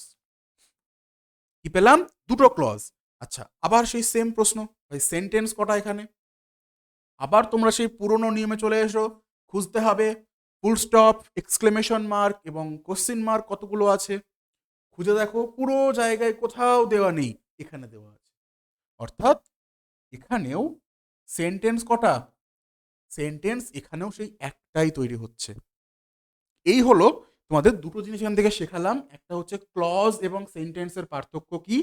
কি পেলাম? দুটো ক্লজ। আচ্ছা, আবার সেই সেম প্রশ্ন, ভাই সেন্টেন্স কটা এখানে? আবার তোমরা সেই পুরনো নিয়মে চলে এসো, খুঁজতে হবে ফুল স্টপ, এক্সক্লেমেশন মার্ক এবং কোশ্চেন মার্ক কতগুলো আছে। খুঁজে দেখো, পুরো জায়গায় কোথাও দেওয়া নেই, এখানে দেওয়া আছে। অর্থাৎ এখানেও সেন্টেন্স কটা? সেন্টেন্স এখানেও সেই একটাই তৈরি হচ্ছে। এই হলো তোমাদের দুটো জিনিস এখান থেকে শেখালাম। একটা হচ্ছে ক্লজ এবং সেন্টেন্সের পার্থক্য কি,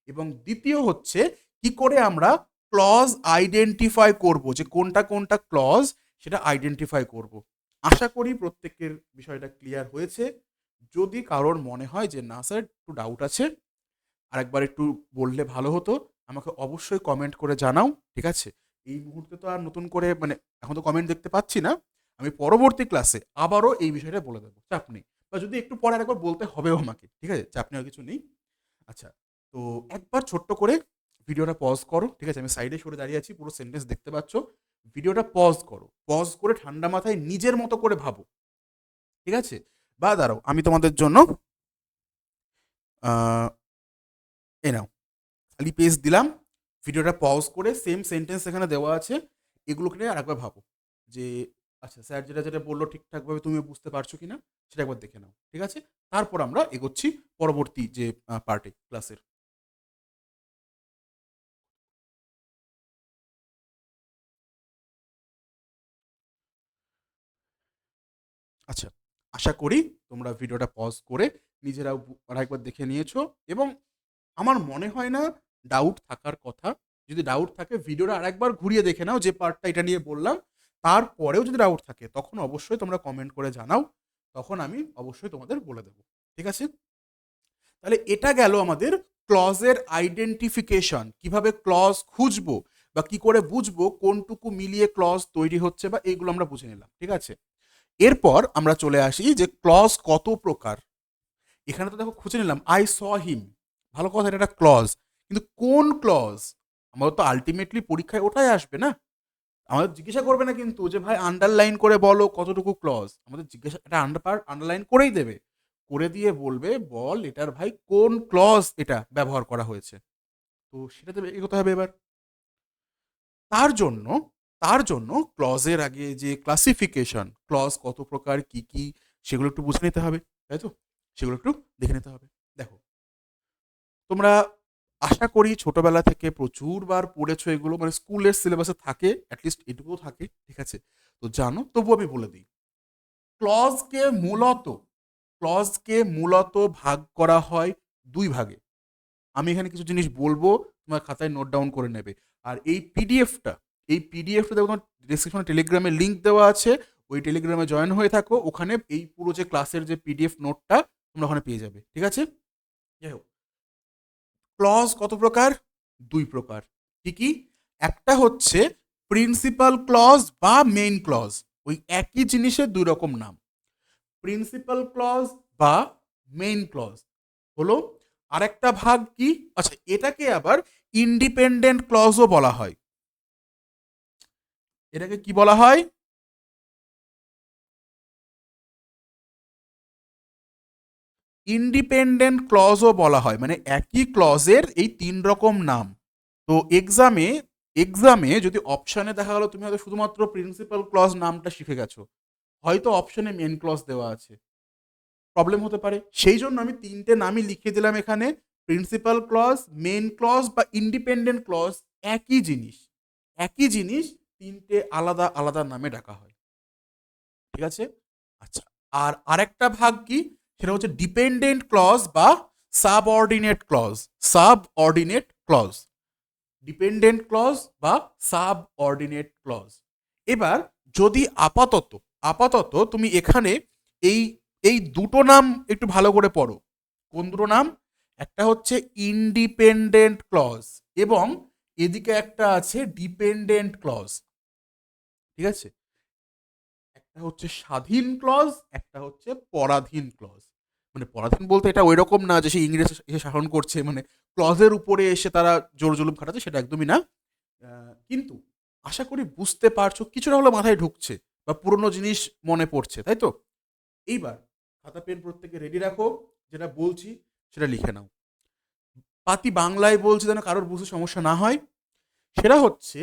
এবং দ্বিতীয় হচ্ছে কি করে আমরা ক্লজ আইডেন্টিফাই করব, যে কোনটা কোনটা ক্লজ সেটা আইডেন্টিফাই করব। আশা করি প্রত্যেকের বিষয়টা ক্লিয়ার হয়েছে। যদি কারোর মনে হয় যে না স্যার একটু ডাউট আছে, আরেকবার একটু বললে ভালো হতো, আমাকে অবশ্যই কমেন্ট করে জানাও, ঠিক আছে? এই মুহূর্তে তো আর নতুন করে মানে এখন তো কমেন্ট দেখতে পাচ্ছি না, আমি পরবর্তী ক্লাসে আবারও এই বিষয়টা বলে দেবো, চাপ নেই। বা যদি একটু পরে আরেকবার বলতে হবেও আমাকে, ঠিক আছে, চাপ নেওয়ার কিছু নেই। আচ্ছা, তো একবার ছোট্ট করে ভিডিওটা পজ করো, ঠিক আছে? আমি সাইডে সরে দাঁড়িয়ে আছি, পুরো সেন্টেন্স দেখতে পাচ্ছ। ভিডিওটা পজ করো, পজ করে ঠান্ডা মাথায় নিজের মতো করে ভাবো, ঠিক আছে? বা দাঁড়াও, আমি তোমাদের জন্য এ নাও খালি পেজ দিলাম, ভিডিওটা পজ করে সেম সেন্টেন্স এখানে দেওয়া আছে, এগুলোকে নিয়ে আরেকবার ভাবো যে আচ্ছা স্যার যেটা যেটা বললো ঠিকঠাকভাবে তুমি বুঝতে পারছো কিনা, সেটা একবার দেখে নাও, ঠিক আছে? তারপর আমরা এগোচ্ছি পরবর্তী যে পার্টে ক্লাসের। আচ্ছা, আশা করি তোমরা ভিডিওটা পজ করে নিজেরাও আরেকবার দেখে নিয়েছো, এবং আমার মনে হয় না ডাউট থাকার কথা। যদি ডাউট থাকে ভিডিওটা আরেকবার ঘুরিয়ে দেখে নাও, যে পার্টটা এটা নিয়ে বললাম। তারপরেও যদি ডাউট থাকে তখন অবশ্যই তোমরা কমেন্ট করে জানাও, তখন আমি অবশ্যই তোমাদের বলে দেবো, ঠিক আছে? তাহলে এটা গেল আমাদের ক্লজের আইডেন্টিফিকেশন, কিভাবে ক্লজ খুঁজবো বা কি করে বুঝবো কোনটুকু মিলিয়ে ক্লজ তৈরি হচ্ছে, বা এইগুলো আমরা বুঝে নিলাম, ঠিক আছে? এরপর আমরা চলে আসি যে ক্লজ কত প্রকার। এখানে তো দেখো খুঁজে নিলাম আই স হিম, ভালো কথা, এটা একটা ক্লজ, কিন্তু কোন ক্লজ? আমাদের তো আলটিমেটলি পরীক্ষায় ওটাই আসবে না। আমাদের জিজ্ঞাসা করবে না কিন্তু যে ভাই আন্ডারলাইন করে বলো কতটুকু ক্লজ, আমাদের জিজ্ঞাসা এটা আন্ডারলাইন করেই দেবে, করে দিয়ে বলবে বল এটার ভাই কোন ক্লজ এটা ব্যবহার করা হয়েছে। তো সেটাতে এগোতে হবে এবার। তার জন্য তার জন্য ক্লজের আগে যে ক্লাসিফিকেশন, ক্লজ কত প্রকার কি কি, সেগুলো একটু বুঝে নিতে হবে, তাই তো? সেগুলো একটু দেখে নিতে হবে। দেখো, তোমরা আশা করি ছোটবেলা থেকে প্রচুরবার পড়েছো এগুলো, মানে স্কুলের সিলেবাসে থাকে, অ্যাটলিস্ট এটুকুও থাকে, ঠিক আছে? তো জানো, তবু আমি বলে দিই। ক্লজকে মূলত ক্লজকে মূলত ভাগ করা হয় দুই ভাগে। আমি এখানে কিছু জিনিস বলবো, তোমার খাতায় নোট ডাউন করে নেবে। আর এই পিডিএফটা দেখো, তোমার ডিসক্রিপশনে টেলিগ্রামে লিঙ্ক দেওয়া আছে, ওই টেলিগ্রামে জয়েন হয়ে থাকো, ওখানে এই পুরো যে ক্লাসের যে পিডিএফ নোটটা তোমরা ওখানে পেয়ে যাবে, ঠিক আছে? যাই হোক, ক্লজ কত প্রকার? দুই প্রকার। কি কি? একটা হচ্ছে প্রিন্সিপাল ক্লজ বা মেইন ক্লজ, ওই একই জিনিসের দুই রকম নাম। প্রিন্সিপাল ক্লজ বা মেইন ক্লজ হলো। আরেকটা ভাগ কি? আচ্ছা, এটাকে আবার ইন্ডিপেন্ডেন্ট ক্লজও বলা হয়। এটাকে কি বলা হয়? ইন্ডিপেন্ডেন্ট ক্লজও বলা হয়, মানে একই ক্লজের এই তিন রকম নাম। তো এক্সামে যদি অপশনে দেখা গেলো তুমি হয়তো শুধুমাত্র প্রিন্সিপাল ক্লজ নামটা শিখে গেছো, হয়তো অপশনে মেন ক্লজ দেওয়া আছে, প্রবলেম হতে পারে। সেই জন্য আমি তিনটে নামই লিখে দিলাম এখানে। প্রিন্সিপাল ক্লজ, মেন ক্লজ বা ইন্ডিপেন্ডেন্ট ক্লজ একই জিনিস, একই জিনিস, তিনটে আলাদা আলাদা নামে ডাকা হয়, ঠিক আছে? আচ্ছা, আর আরেকটা ভাগ কি? সেটা হচ্ছে ডিপেন্ডেন্ট ক্লজ বা subordinate clause, subordinate clause, dependent clause বা সাবঅর্ডিনেট ক্লজ। এবার যদি আপাতত আপাতত তুমি এখানে এই এই দুটো নাম একটু ভালো করে পড়ো। কোন দুটো নাম? একটা হচ্ছে ইন্ডিপেন্ডেন্ট ক্লজ এবং এদিকে একটা আছে ডিপেন্ডেন্ট ক্লজ। ঠিক আছে, একটা হচ্ছে স্বাধীন ক্লজ, একটা হচ্ছে পরাধীন ক্লজ। মানে পরাধীন বলতে এটা ওই রকম না যে সে ইংরেজ এসে শাসন করছে, মানে ক্লজের উপরে এসে তারা জোর জুলুম খাটাচ্ছে, সেটা একদমই না। কিন্তু আশা করি বুঝতে পারছো, কিছুটা হলো মাথায় ঢুকছে বা পুরনো জিনিস মনে পড়ছে, তাই তো? এইবার খাতা পেন প্রত্যেকে রেডি রাখো, যেটা বলছি সেটা লিখে নাও। পাতি বাংলায় বলছি যেন কারোর বুঝতে সমস্যা না হয়। সেটা হচ্ছে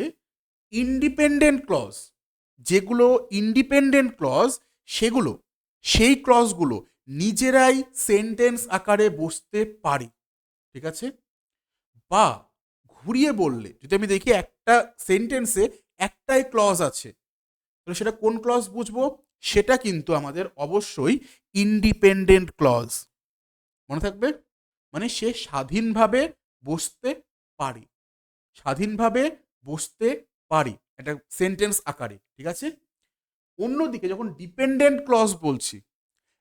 ইন্ডিপেন্ডেন্ট ক্লজ। যেগুলো ইন্ডিপেন্ডেন্ট ক্লজ, সেগুলো সেই ক্লজগুলো নিজেরাই সেন্টেন্স আকারে বসতে পারে। ঠিক আছে? বা ঘুরিয়ে বললে, যদি আমি দেখি একটা সেন্টেন্সে একটাই ক্লজ আছে, তাহলে সেটা কোন ক্লজ বুঝবো? সেটা কিন্তু আমাদের অবশ্যই ইন্ডিপেন্ডেন্ট ক্লজ। মনে থাকবে? মানে সে স্বাধীনভাবে বসতে পারে, স্বাধীনভাবে বসতে পারি একটা সেন্টেন্স আকারে। ঠিক আছে? অন্যদিকে যখন ডিপেন্ডেন্ট ক্লজ বলছি,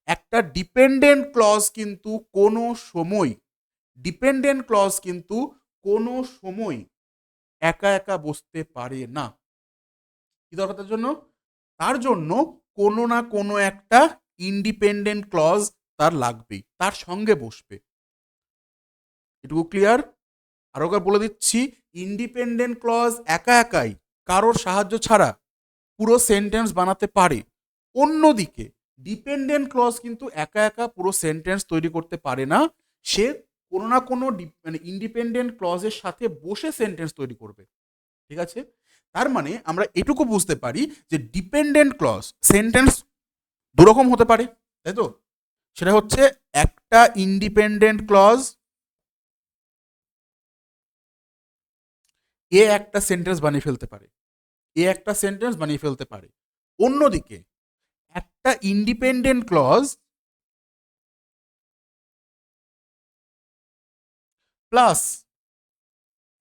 একটা ডিপেন্ডেন্ট ক্লজ কিন্তু কোনো সময়, ডিপেন্ডেন্ট ক্লজ কিন্তু কোনো সময় একা একা বসতে পারে না। কি দরকার তার জন্য? তার জন্য কোনো না কোনো একটা ইন্ডিপেন্ডেন্ট ক্লজ তার লাগবেই, তার সঙ্গে বসবে। এটুকু ক্লিয়ার? আরো একবার বলে দিচ্ছি, ইন্ডিপেন্ডেন্ট ক্লজ একা একাই কারোর সাহায্য ছাড়া পুরো সেন্টেন্স বানাতে পারে। অন্যদিকে ডিপেন্ডেন্ট ক্লজ কিন্তু একা একা পুরো সেন্টেন্স তৈরি করতে পারে না, সে কোনো না কোনো মানে ইন্ডিপেন্ডেন্ট ক্লজের সাথে বসে সেন্টেন্স তৈরি করবে। ঠিক আছে? তার মানে আমরা এটুকু বুঝতে পারি যে ডিপেন্ডেন্ট ক্লজ সেন্টেন্স দুরকম হতে পারে, তাই তো? সেটা হচ্ছে একটা ইন্ডিপেন্ডেন্ট ক্লজ, এ একটা সেন্টেন্স বানিয়ে ফেলতে পারে, এ একটা সেন্টেন্স বানিয়ে ফেলতে পারে। অন্যদিকে একটা ইন্ডিপেন্ডেন্ট ক্লজ প্লাস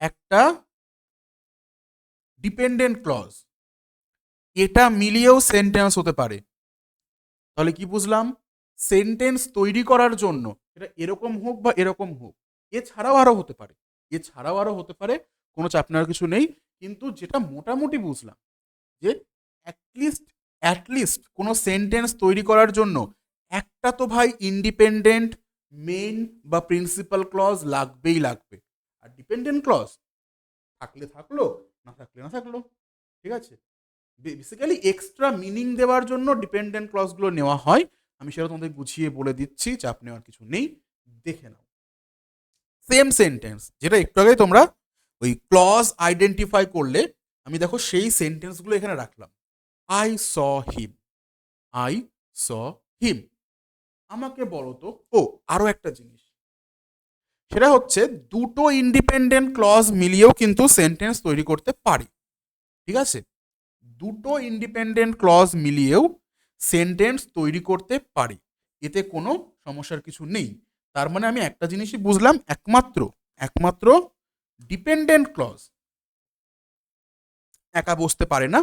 একটা ডিপেন্ডেন্ট ক্লজ, এটা মিলিয়েও সেন্টেন্স হতে পারে। তাহলে কি বুঝলাম? সেন্টেন্স তৈরি করার জন্য এটা এরকম হোক বা এরকম হোক, এছাড়াও আরো হতে পারে, এছাড়াও আরো হতে পারে, কোনো চাপ নেওয়ার কিছু নেই। কিন্তু যেটা মোটামুটি বুঝলাম যে অ্যাটলিস্ট অ্যাটলিস্ট কোনো সেন্টেন্স তৈরি করার জন্য একটা তো ভাই ইন্ডিপেন্ডেন্ট মেইন বা প্রিন্সিপাল ক্লজ লাগবেই লাগবে। আর ডিপেন্ডেন্ট ক্লজ থাকলে থাকলো, না থাকলে না থাকলো। ঠিক আছে? বেসিক্যালি এক্সট্রা মিনিং দেওয়ার জন্য ডিপেন্ডেন্ট ক্লজগুলো নেওয়া হয়। আমি সেটা তোমাদের বুঝিয়ে বলে দিচ্ছি, চাপ নেওয়ার কিছু নেই, দেখে নাও। সেম সেন্টেন্স যেটা একটু আগে তোমরা ওই ক্লজ আইডেন্টিফাই করলে, আমি দেখো সেই সেন্টেন্সগুলো এখানে রাখলাম। I saw him, I saw him. আমাকে বলো তো, ও আরো একটা জিনিস, সেটা হচ্ছে দুটো ইন্ডিপেন্ডেন্ট ক্লজ মিলিয়েও কিন্তু সেন্টেন্স তৈরি করতে পারি। ঠিক আছে? দুটো ইন্ডিপেন্ডেন্ট ক্লজ মিলিয়েও সেন্টেন্স তৈরি করতে পারি, এতে কোনো সমস্যার কিছু নেই। তার মানে আমি একটা জিনিসই বুঝলাম, একমাত্র একমাত্র ডিপেন্ডেন্ট ক্লজ একা বসতে পারে না,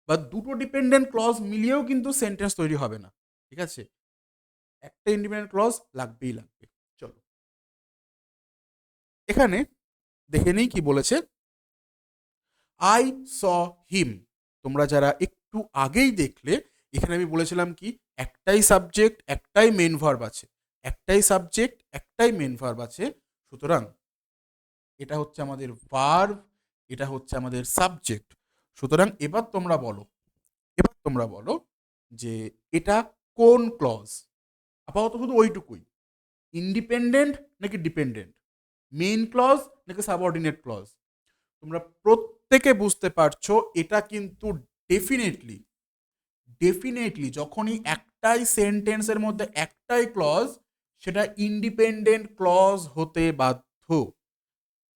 বা দুটো ডিপেন্ডেন্ট ক্লজ মিলিয়েও কিন্তু সেন্টেন্স তৈরি হবে না। ঠিক আছে? একটা ইন্ডিপেন্ডেন্ট ক্লজ লাগবেই লাগবে। চলো এখানে দেখে নেই কি বলেছে। আই স হিম, তোমরা যারা একটু আগেই দেখলে, এখানে আমি বলেছিলাম কি, একটাই সাবজেক্ট একটাই মেন ভার্ব আছে, একটাই সাবজেক্ট একটাই মেন ভার্ব আছে। সুতরাং এটা হচ্ছে আমাদের ভার্ব, এটা হচ্ছে আমাদের সাবজেক্ট। সুতরাং এবার তোমরা বলো, এবার তোমরা বলো যে এটা কোন ক্লজ? আপাতত শুধু ওইটুকুই, ইন্ডিপেন্ডেন্ট নাকি ডিপেন্ডেন্ট, মেইন ক্লজ নাকি সাবঅর্ডিনেট ক্লজ? তোমরা প্রত্যেকে বুঝতে পারছো এটা কিন্তু ডেফিনেটলি, ডেফিনেটলি যখনই একটাই সেন্টেন্সের মধ্যে একটাই ক্লজ, সেটা ইন্ডিপেন্ডেন্ট ক্লজ হতে বাধ্য,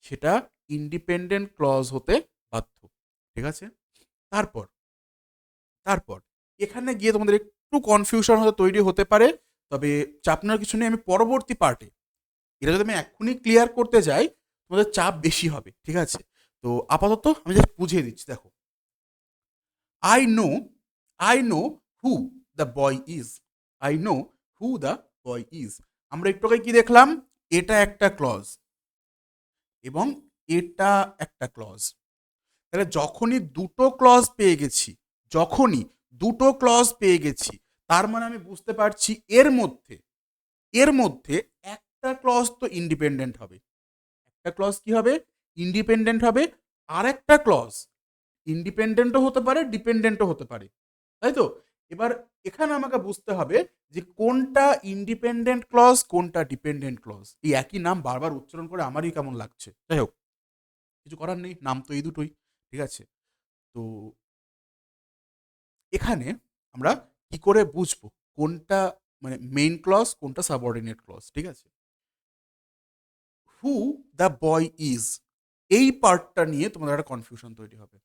সেটা ইন্ডিপেন্ডেন্ট ক্লজ হতে বাধ্য। ঠিক আছে? তারপর তারপর এখানে গিয়ে তোমাদের একটু কনফিউশন হয়তো তৈরি হতে পারে, তবে চাপ নেওয়ার কিছু নেই, আমি পরবর্তী পার্টে এটা যদি আমি এক্ষুনি ক্লিয়ার করতে যাই তোমাদের চাপ বেশি হবে, ঠিক আছে? তো আপাতত আমি জাস্ট বুঝিয়ে দিচ্ছি। দেখো, I know, I know who the boy is, I know who the boy is. আমরা একটু আগে কি দেখলাম? এটা একটা ক্লজ এবং এটা একটা ক্লজ। তাহলে যখনই দুটো ক্লজ পেয়ে গেছি, যখনই দুটো ক্লজ পেয়ে গেছি, তার মানে আমি বুঝতে পারছি এর মধ্যে একটা ক্লজ তো ইন্ডিপেন্ডেন্ট হবে। একটা ক্লজ কি হবে? ইন্ডিপেন্ডেন্ট হবে। আর একটা ক্লজ ইন্ডিপেন্ডেন্টও হতে পারে, ডিপেন্ডেন্টও হতে পারে, তাই তো? এবার এখানে আমাকে বুঝতে হবে যে কোনটা ইন্ডিপেন্ডেন্ট ক্লজ, কোনটা ডিপেন্ডেন্ট ক্লজ। এই একই নাম বারবার উচ্চারণ করে আমারই কেমন লাগছে। যাই হোক, কিছু করার নেই, নাম তো এই দুটোই, ঠিক আছে? তো এখানে আমরা কি করে বুঝবো কোনটা মানে মেইন ক্লজ, কোনটা সাবঅর্ডিনেট ক্লজ, ঠিক আছে? হু দ্য বয় ইজ, এই পার্টটা নিয়ে তোমাদের একটা কনফিউশন তৈরি হবে।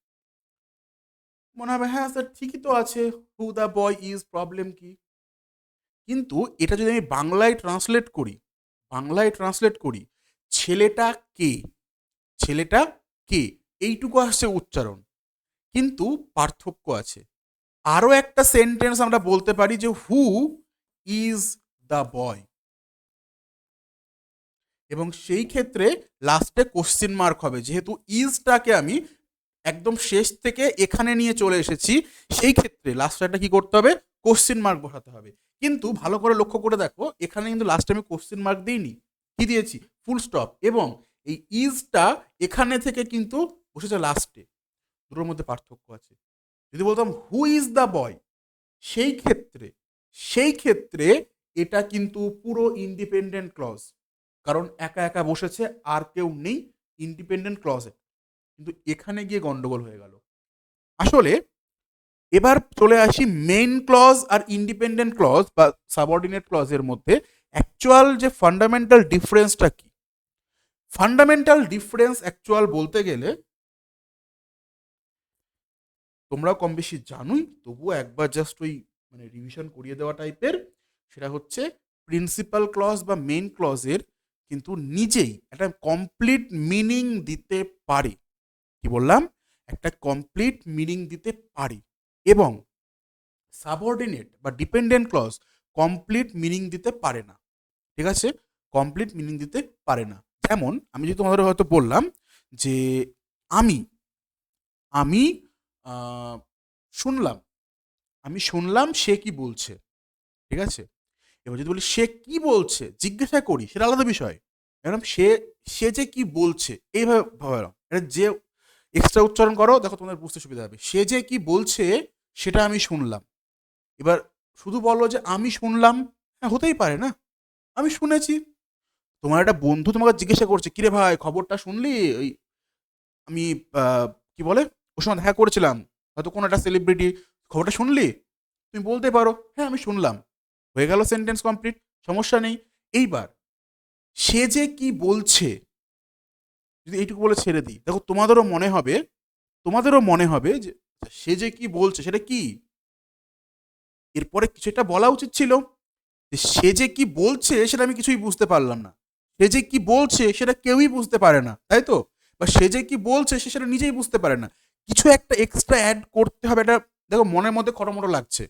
মনে হবে হ্যাঁ স্যার ঠিকই তো আছে, who the boy is, problem কি? কিন্তু এটা যদি আমি বাংলায় ট্রান্সলেট করি, ছেলেটা কে, ছেলেটা কে, এইটুকু আসছে উচ্চারণ, কিন্তু পার্থক্য আছে। আরও একটা সেন্টেন্স আমরা বলতে পারি যে হু ইজ দ্য বয়, এবং সেই ক্ষেত্রে লাস্টে কোশ্চেন মার্ক হবে, যেহেতু ইজটাকে আমি একদম শেষ থেকে এখানে নিয়ে চলে এসেছি, সেই ক্ষেত্রে লাস্টে একটা কি করতে হবে? কোশ্চেন মার্ক বসাতে হবে। কিন্তু ভালো করে লক্ষ্য করে দেখো, এখানে কিন্তু লাস্টে আমি কোশ্চেন মার্ক দিইনি, কি দিয়েছি? Full stop. এবং এই ইজটা এখানে থেকে কিন্তু বসেছে লাস্টে, দুটোর মধ্যে পার্থক্য আছে। যদি বলতাম হু ইজ দ্য বয়, সেই ক্ষেত্রে সেই ক্ষেত্রে এটা কিন্তু পুরো ইন্ডিপেন্ডেন্ট ক্লজ, কারণ একা একা বসেছে, আর কেউ নেই, ইন্ডিপেন্ডেন্ট ক্লজে। কিন্তু এখানে গিয়ে গন্ডগোল হয়ে গেল। আসলে এবার চলে আসি মেইন ক্লজ আর ইন্ডিপেন্ডেন্ট ক্লজ বা সাবঅর্ডিনেট ক্লজের মধ্যে অ্যাকচুয়াল যে ফান্ডামেন্টাল ডিফারেন্সটা কি। ফান্ডামেন্টাল ডিফারেন্স অ্যাকচুয়াল বলতে গেলে তোমরাও কম বেশি জানোই, তবুও একবার জাস্ট ওই মানে রিভিশন করিয়ে দেওয়া টাইপের। সেটা হচ্ছে প্রিন্সিপাল ক্লজ বা মেইন ক্লজের কিন্তু নিজেই একটা কমপ্লিট মিনিং দিতে পারে। কি বললাম? একটা কমপ্লিট মিনিং দিতে পারে। এবং সাবঅর্ডিনেট বা ডিপেন্ডেন্ট ক্লজ কমপ্লিট মিনিং দিতে পারে না, ঠিক আছে? কমপ্লিট মিনিং দিতে পারে না। যেমন আমি যদি তোমাদের হয়তো বললাম যে আমি আমি আহ, শুনলাম, আমি শুনলাম সে কি বলছে, ঠিক আছে? এবার যদি বলি সে কি বলছে, জিজ্ঞাসা করি, সেটা আলাদা বিষয়। এরকম সে সে যে কি বলছে, এইভাবে ভাবলাম, এটা যে এক্সট্রা উচ্চারণ করো, দেখো তোমাদের বুঝতে সুবিধা হবে। সে যে কি বলছে সেটা আমি শুনলাম। এবার শুধু বলো যে আমি শুনলাম, হ্যাঁ হতেই পারে না, আমি শুনেছি। তোমার একটা বন্ধু তোমাকে জিজ্ঞাসা করছে, কিরে ভাই খবরটা শুনলি? ওই আমি কি বলে, ওর সঙ্গে দেখা করেছিলাম, হয়তো কোনো একটা সেলিব্রিটি, খবরটা শুনলি? তুমি বলতে পারো হ্যাঁ আমি শুনলাম, হয়ে গেল, সেন্টেন্স কমপ্লিট, সমস্যা নেই। এইবার সে যে কি বলছে, যদি এইটুকু বলে ছেড়ে দিই, দেখো তোমাদেরও মনে হবে যে সে যে কি বলছে সেটা কি, এরপরে সেটা বলা উচিত ছিল যে সে যে কি বলছে সেটা আমি কিছুই বুঝতে পারলাম না। সে যে কি বলছে সেটা কেউই বুঝতে পারে না, তাই তো? বা সে যে কি বলছে সে সেটা নিজেই বুঝতে পারে না, কিছু একটা এক্সট্রা অ্যাড করতে হবে। এটা দেখো মনের মধ্যে খটোমটো লাগছে,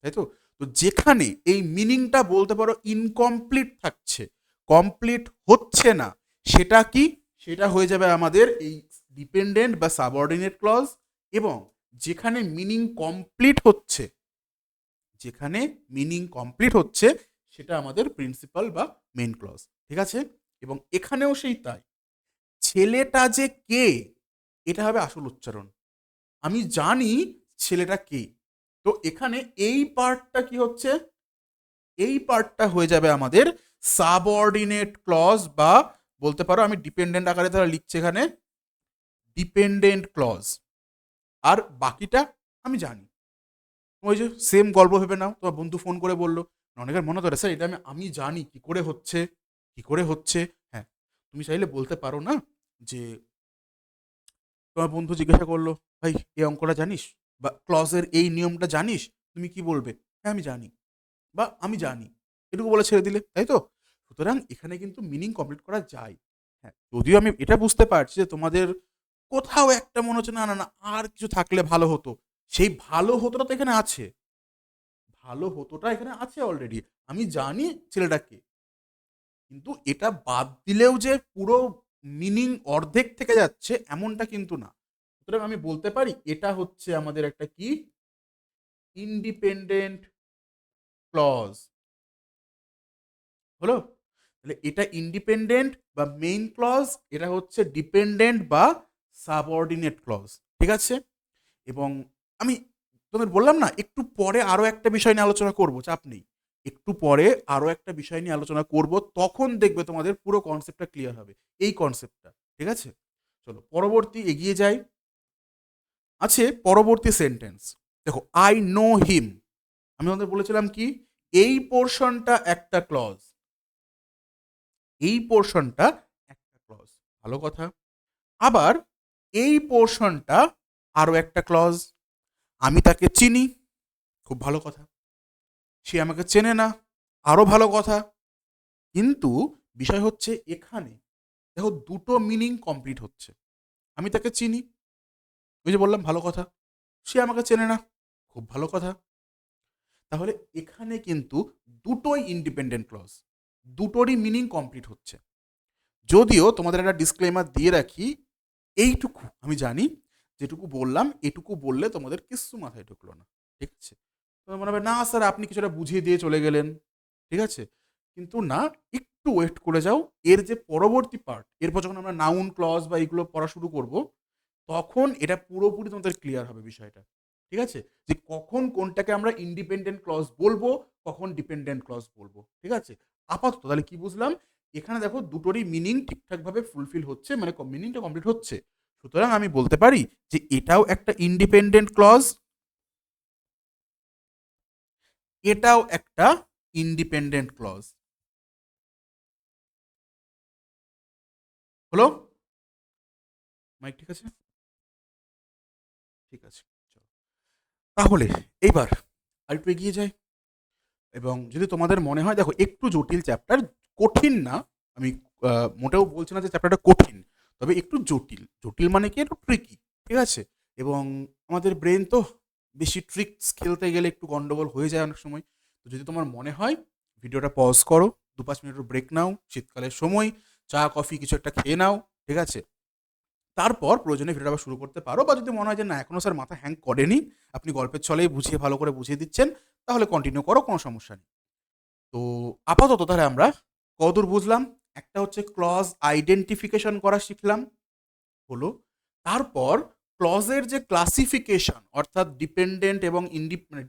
তাই তো? তো যেখানে এই মিনিংটা বলতে পারো ইনকমপ্লিট থাকছে, কমপ্লিট হচ্ছে না, সেটা কি? সেটা হয়ে যাবে আমাদের এই ডিপেন্ডেন্ট বা সাবঅর্ডিনেট ক্লজ। এবং যেখানে মিনিং কমপ্লিট হচ্ছে, যেখানে মিনিং কমপ্লিট হচ্ছে, সেটা আমাদের প্রিন্সিপাল বা মেইন ক্লজ, ঠিক আছে? এবং এখানেও সেই তাই, ছেলেটা যে কে, এটা হবে আসল উচ্চারণ। আমি জানি ছেলেটা কে। তো এখানে এই পার্টটা কি হচ্ছে? এই পার্টটা হয়ে যাবে আমাদের সাবঅর্ডিনেট ক্লজ, বা বলতে পারো আমি ডিপেন্ডেন্ট আকারে তারা লিখছে এখানে ডিপেন্ডেন্ট ক্লজ। আর বাকিটা আমি জানি। ওই যে সেম গল্প ভেবে নাও, তোমার বন্ধু ফোন করে বললো, অনেকের মনে ধরে স্যার এটা আমি জানি কি করে হচ্ছে, কি করে হচ্ছে। হ্যাঁ, তুমি চাইলে বলতে পারো না যে তোমার বন্ধু জিজ্ঞাসা করলো, ভাই এই অঙ্কটা জানিস, বা ক্লজের এই নিয়মটা জানিস? তুমি কি বলবে? হ্যাঁ আমি জানি, বা আমি জানি, এটুকু বলে ছেড়ে দিলে, তাই তো? সুতরাং এখানে কিন্তু মিনিং কমপ্লিট করা যায়। হ্যাঁ, যদিও আমি এটা বুঝতে পারছি যে তোমাদের কোথাও একটা মনে হচ্ছে না, না, না আর কিছু থাকলে ভালো হতো। সেই ভালো হতোটা তো এখানে আছে। ভালো হতোটা এখানে আছে অলরেডি। আমি জানি ছেলেটা কে। কিন্তু এটা বাদ দিলেও যে পুরো মিনিং অর্ধেক থেকে যাচ্ছে এমনটা কিন্তু না। সুতরাং আমি বলতে পারি এটা হচ্ছে আমাদের একটা কি ইন্ডিপেন্ডেন্ট ক্লজ। হলো? তাহলে এটা ইন্ডিপেন্ডেন্ট বা মেইন ক্লজ, এটা হচ্ছে ডিপেন্ডেন্ট বা সাবঅর্ডিনেট ক্লজ। ঠিক আছে? এবং আমি তোমাদের বললাম না একটু পরে আরো একটা বিষয় নিয়ে আলোচনা করব, চাপ নেই। একটু পরে আরো একটা বিষয় নিয়ে আলোচনা করব, তখন দেখবে তোমাদের পুরো কনসেপ্টটা ক্লিয়ার হবে। এই কনসেপ্টটা। ঠিক আছে? চলো পরবর্তী এগিয়ে যাই। আছে পরবর্তী সেন্টেন্স। দেখো আই নো হিম। আমি তোমাদের বলেছিলাম কি এই পোরশনটা একটা ক্লজ। এই পোরশনটা একটা ক্লজ। ভালো কথা। আবার এই পোরশনটা আরো একটা ক্লজ। আমি তাকে চিনি। খুব ভালো কথা। সে আমাকে চেনে না। আরো ভালো কথা। কিন্তু বিষয় হচ্ছে এখানে দেখো দুটো মিনিং কমপ্লিট হচ্ছে। আমি তাকে চিনি। ওই যে বললাম ভালো কথা। সে আমাকে চেনে না। খুব ভালো কথা। তাহলে এখানে কিন্তু দুটোই ইন্ডিপেন্ডেন্ট ক্লজ। দুটোরই মিনিং কমপ্লিট হচ্ছে। যদিও তোমাদের একটা ডিসক্লেমার দিয়ে রাখি, এইটুকু আমি জানি, যেটুকু বললাম এটুকু বললে তোমাদের কিচ্ছু মাথায় ঢুকলো না। ঠিক আছে? তোমার মনে হবে না স্যার আপনি কিছুটা বুঝিয়ে দিয়ে চলে গেলেন। ঠিক আছে? কিন্তু না, একটু ওয়েট করে যাও। এর যে পরবর্তী পার্ট, এরপর যখন আমরা নাউন ক্লজ বা এগুলো পড়া শুরু করব, তখন এটা পুরোপুরি তোমাদের ক্লিয়ার হবে বিষয়টা। ঠিক আছে? যে কখন কোনটাকে আমরা ইন্ডিপেন্ডেন্ট ক্লজ বলবো, কখন ডিপেন্ডেন্ট ক্লজ বলবো। ঠিক আছে? আপাতত তাহলে কি বুঝলাম? এখানে দেখো দুটোরই মিনিং ঠিকঠাকভাবে ফুলফিল হচ্ছে, মানে মিনিংটা কমপ্লিট হচ্ছে। সুতরাং আমি বলতে পারি যে এটাও একটা ইন্ডিপেন্ডেন্ট ক্লজ, এটাও একটা ইন্ডিপেন্ডেন্ট ক্লজ। হলো? মাইক ঠিক আছে? ঠিক আছে। চলো। তাহলে এইবার আরেকটু এগিয়ে যাই। এবং যদি তোমাদের মনে হয় দেখো একটু জটিল চ্যাপ্টার, কঠিন না, আমি মোটেও বলছি না যে চ্যাপ্টারটা কঠিন, তবে একটু জটিল। জটিল মানে কি একটু ট্রিকি। ঠিক আছে? এবং আমাদের ব্রেন তো বেশি ট্রিক্স খেলতে গেলে একটু গন্ডগোল হয়ে যায় অনেক সময়। তো যদি তোমার মনে হয় ভিডিওটা পজ করো, 2-5 মিনিটের ব্রেক নাও, শীতকালের সময় চা কফি কিছু একটা খেয়ে নাও। ঠিক আছে? তারপর প্রয়োজনে ভিডিওটা আবার শুরু করতে পারো, বা যদি মনে হয় যে না এখনো স্যার মাথা হ্যাং করেনি, আপনি গল্পের ছলেই বুঝিয়ে ভালো করে বুঝিয়ে দিচ্ছেন, তাহলে কন্টিনিউ করো, কোনো সমস্যা নেই। তো আপাতত তাহলে আমরা কতদূর বুঝলাম? একটা হচ্ছে ক্লজ আইডেন্টিফিকেশন করা শিখলাম, হলো। তারপর ক্লজের যে ক্লাসিফিকেশন, অর্থাৎ ডিপেন্ডেন্ট এবং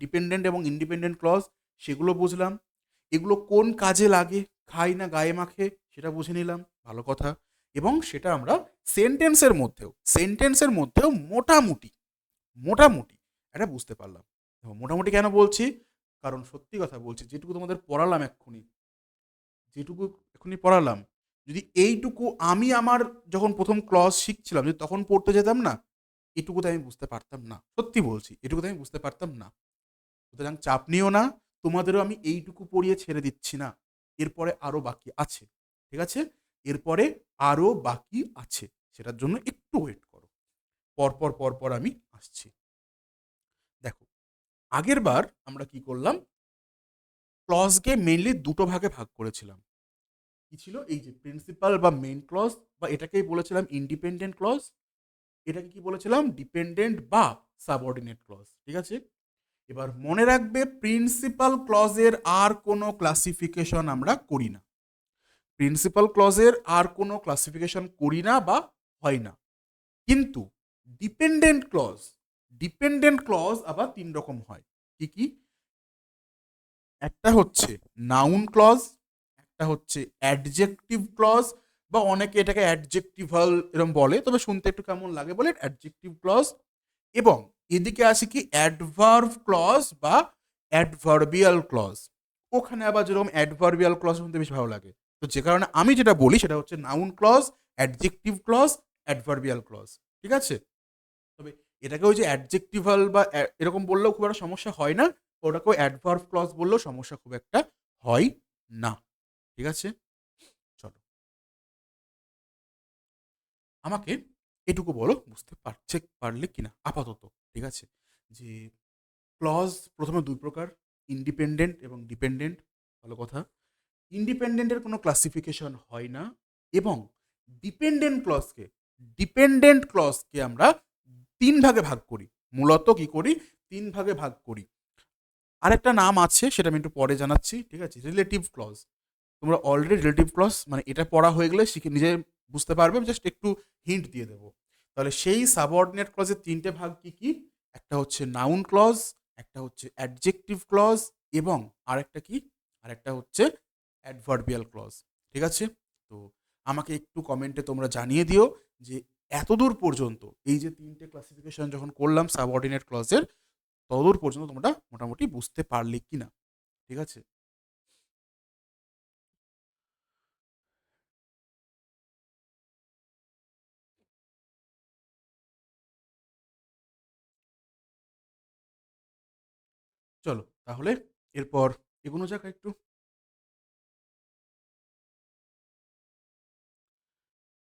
ডিপেন্ডেন্ট এবং ইন্ডিপেন্ডেন্ট ক্লজ, সেগুলো বুঝলাম। এগুলো কোন কাজে লাগে, খাই না গায়ে মাখে, সেটা বুঝে নিলাম। ভালো কথা। এবং সেটা আমরা সেন্টেন্সের মধ্যেও মোটামুটি মোটামুটি এটা বুঝতে পারলাম। দেখো, মোটামুটি কেন বলছি? কারণ সত্যি কথা বলছি, যেটুকু তোমাদের পড়ালাম এক্ষুনি, যেটুকু এক্ষুনি পড়ালাম, যদি এইটুকু আমি আমার যখন প্রথম ক্লজ শিখছিলাম যদি তখন পড়তে যেতাম না, এটুকুতে আমি বুঝতে পারতাম না। সত্যি বলছি, এটুকুতে আমি বুঝতে পারতাম না। সুতরাং চাপ নিও না, তোমাদেরও আমি এইটুকু পড়িয়ে ছেড়ে দিচ্ছি না। এরপরে আরো বাকি আছে। ঠিক আছে? এরপরে আরো বাকি আছে। সেটার জন্য একটু ওয়েট করো। পরপর পরপর আমি আসছি। দেখো, আগের বার আমরা কি করলাম? ক্লজকে মেইনলি দুটো ভাগে ভাগ করেছিলাম। কি ছিল? এই যে প্রিন্সিপাল বা মেইন ক্লজ, বা এটাকেই বলেছিলাম ইন্ডিপেন্ডেন্ট ক্লজ, এটাকে কি বলেছিলাম? ডিপেন্ডেন্ট বা সাবঅর্ডিনেট ক্লজ। ঠিক আছে? এবার মনে রাখবে প্রিন্সিপাল ক্লজের আর কোনো ক্লাসিফিকেশন আমরা করি না। প্রিন্সিপাল ক্লজের আর কোনো ক্লাসিফিকেশন করি না বা হয় না। কিন্তু ডিপেন্ডেন্ট ক্লজ, ডিপেন্ডেন্ট ক্লজ আবার 3 রকম হয়। কি কি? একটা হচ্ছে নাউন ক্লজ, একটা হচ্ছে অ্যাডজেক্টিভ ক্লজ, বা অনেকে এটাকে অ্যাডজেক্টিভাল এরকম বলে, তবে শুনতে একটু কেমন লাগে বলে অ্যাডজেক্টিভ ক্লজ। এবং এদিকে আসে কি অ্যাডভার্ব ক্লজ বা অ্যাডভার্বিয়াল ক্লজ। ওখানে আবার যেরকম অ্যাডভার্বিয়াল ক্লজ শুনতে বেশি ভালো লাগে। তো যে কারণে আমি যেটা বলি সেটা হচ্ছে noun clause, adjective clause, adverbial clause. ঠিক আছে? তবে এটাকে ওই যে অ্যাডজেক্টিভাল বা এরকম বললেও খুব একটা সমস্যা হয় না। ওটাকেও অ্যাডভার্ব ক্লজ বললেও সমস্যা খুব একটা হয় না। ঠিক আছে? আমাকে এটুকু বলো বুঝতে পারলে কিনা আপাতত, ঠিক আছে, যে ক্লজ প্রথমে দুই প্রকার, ইন্ডিপেন্ডেন্ট এবং ডিপেন্ডেন্ট। ভালো কথা। ইন্ডিপেন্ডেন্টের কোনো ক্লাসিফিকেশন হয় না, এবং ডিপেন্ডেন্ট ক্লজকে আমরা তিন ভাগে ভাগ করি। মূলত কি করি? তিন ভাগে ভাগ করি। আরেকটা নাম আছে, সেটা আমি একটু পরে জানাচ্ছি, ঠিক আছে। Relative clause. তোমরা অলরেডি রিলেটিভ ক্লজ মানে এটা পড়া হয়ে গেলে শিখে নিজে বুঝতে পারবে, জাস্ট একটু হিন্ট দিয়ে দেবো। তাহলে সেই সাবঅর্ডিনেট ক্লজের তিনটে ভাগ কি কি? একটা হচ্ছে নাউন ক্লজ, একটা হচ্ছে অ্যাডজেক্টিভ ক্লজ, এবং আরেকটা কি? আরেকটা হচ্ছে অ্যাডভার্বিয়াল ক্লজ, ঠিক আছে। তো আমাকে একটু কমেন্টে তোমরা জানিয়ে দিও যে এতদূর পর্যন্ত এই যে তিনটে ক্লাসিফিকেশন যখন করলাম সাবঅর্ডিনেট ক্লজের, ততদূর পর্যন্ত তোমরা মোটামুটি বুঝতে পারলে কিনা, ঠিক আছে। চলো তাহলে এরপর এগোনো যাক একটু।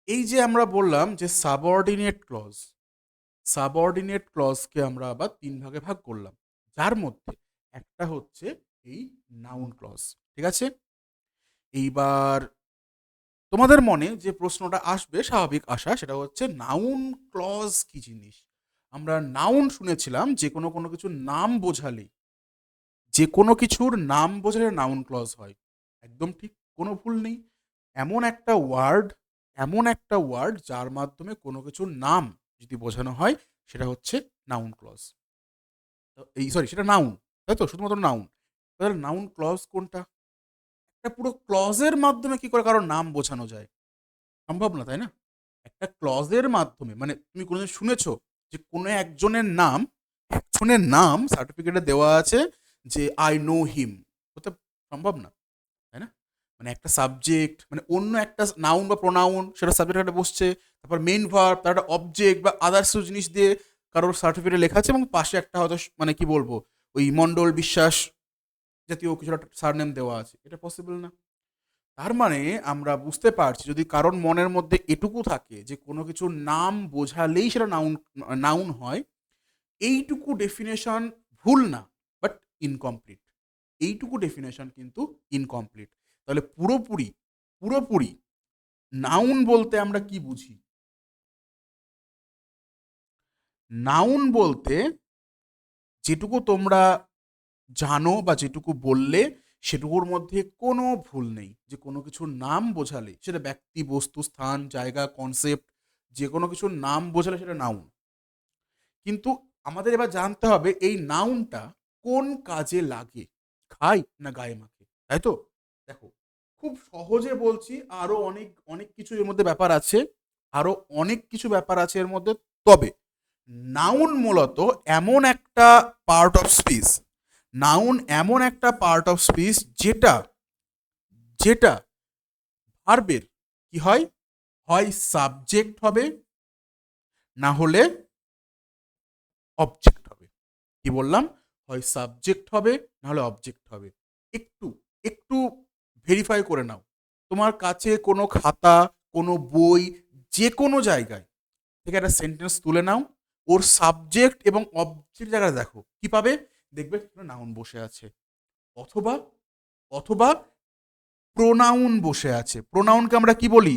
এই যে আমরা বললাম যে সাবঅর্ডিনেট ক্লজকে আমরা আবার তিন ভাগে ভাগ করলাম, যার মধ্যে একটা হচ্ছে এই নাউন ক্লজ, ঠিক আছে। এইবার তোমাদের মনে যে প্রশ্নটা আসবে, স্বাভাবিক আসা, সেটা হচ্ছে নাউন ক্লজ কি জিনিস। আমরা নাউন শুনেছিলাম যে কোনো কোনো কিছুর নাম বোঝালেই, যে কোনো কিছুর নাম বোঝালে নাউন ক্লজ হয়। একদম ঠিক, কোনো ভুল নেই। এমন একটা ওয়ার্ড এমন একটা ওয়ার্ড যার মাধ্যমে কোনো কিছুর নাম যদি বোঝানো হয়, সেটা হচ্ছে নাউন ক্লজ। এই সরি, সেটা নাউন, তাই তো, শুধুমাত্র নাউন। তাহলে নাউন ক্লজ কোনটা? একটা পুরো ক্লজের মাধ্যমে কি করে কারোর নাম বোঝানো যায়? সম্ভব না, তাই না? একটা ক্লজের মাধ্যমে, মানে তুমি কোনোদিন শুনেছো যে কোনো একজনের নাম সার্টিফিকেটে দেওয়া আছে যে আই নো হিম? হতে সম্ভব না, তাই না? মানে একটা সাবজেক্ট, মানে অন্য একটা নাউন বা প্রোনাউন, সেটা সাবজেক্ট একটা বসছে, তারপর মেইন ভার্ব, তার একটা অবজেক্ট বা আদার্স জিনিস দিয়ে কারোর সার্টিফিকেটে লেখা আছে, এবং পাশে একটা হয়তো মানে কি বলবো, ওই মন্ডল বিশ্বাস জাতীয় কিছু একটা সারনেম দেওয়া আছে। এটা পসিবল না। তার মানে আমরা বুঝতে পারছি, যদি কারোর মনের মধ্যে এটুকু থাকে যে কোনো কিছুর নাম বোঝালেই সেটা নাউন নাউন হয়, এইটুকু ডেফিনেশন ভুল না, বাট ইনকমপ্লিট। এইটুকু ডেফিনেশন কিন্তু ইনকমপ্লিট। তাহলে পুরোপুরি পুরোপুরি নাউন বলতে আমরা কি বুঝি? নাউন বলতে যেটুকু তোমরা জানো বা যেটুকু বললে, সেটুকুর মধ্যে কোনো ভুল নেই, যে কোনো কিছুর নাম বোঝালে, সেটা ব্যক্তি, বস্তু, স্থান, জায়গা, কনসেপ্ট, যে কোনো কিছুর নাম বোঝালে সেটা নাউন। কিন্তু আমাদের এবার জানতে হবে এই নাউনটা কোন কাজে লাগে, খাই না গায়ে মাখে, তাই তো। দেখো, খুব সহজে বলছি, আরো অনেক অনেক কিছু এর মধ্যে ব্যাপার আছে, আরো অনেক কিছু ব্যাপার আছে এর মধ্যে। তবে নাউন মূলত এমন একটা পার্ট অফ স্পিচ নাউন এমন একটা পার্ট অফ স্পিচ যেটা যেটা ভার্বের কি হয়, হয় সাবজেক্ট হবে, না হলে অবজেক্ট হবে। কি বললাম? হয় সাবজেক্ট হবে, না হলে অবজেক্ট হবে। একটু একটু ভেরিফাই করে নাও। তোমার কাছে কোনো খাতা, কোনো বই, যে কোনো জায়গায় থেকে একটা সেন্টেন্স তুলে নাও, ওর সাবজেক্ট এবং অবজেক্ট জায়গায় দেখো, কি পাবে? দেখবে নাউন বসে আছে, অথবা অথবা প্রোনাউন বসে আছে। প্রোনাউনকে আমরা কি বলি?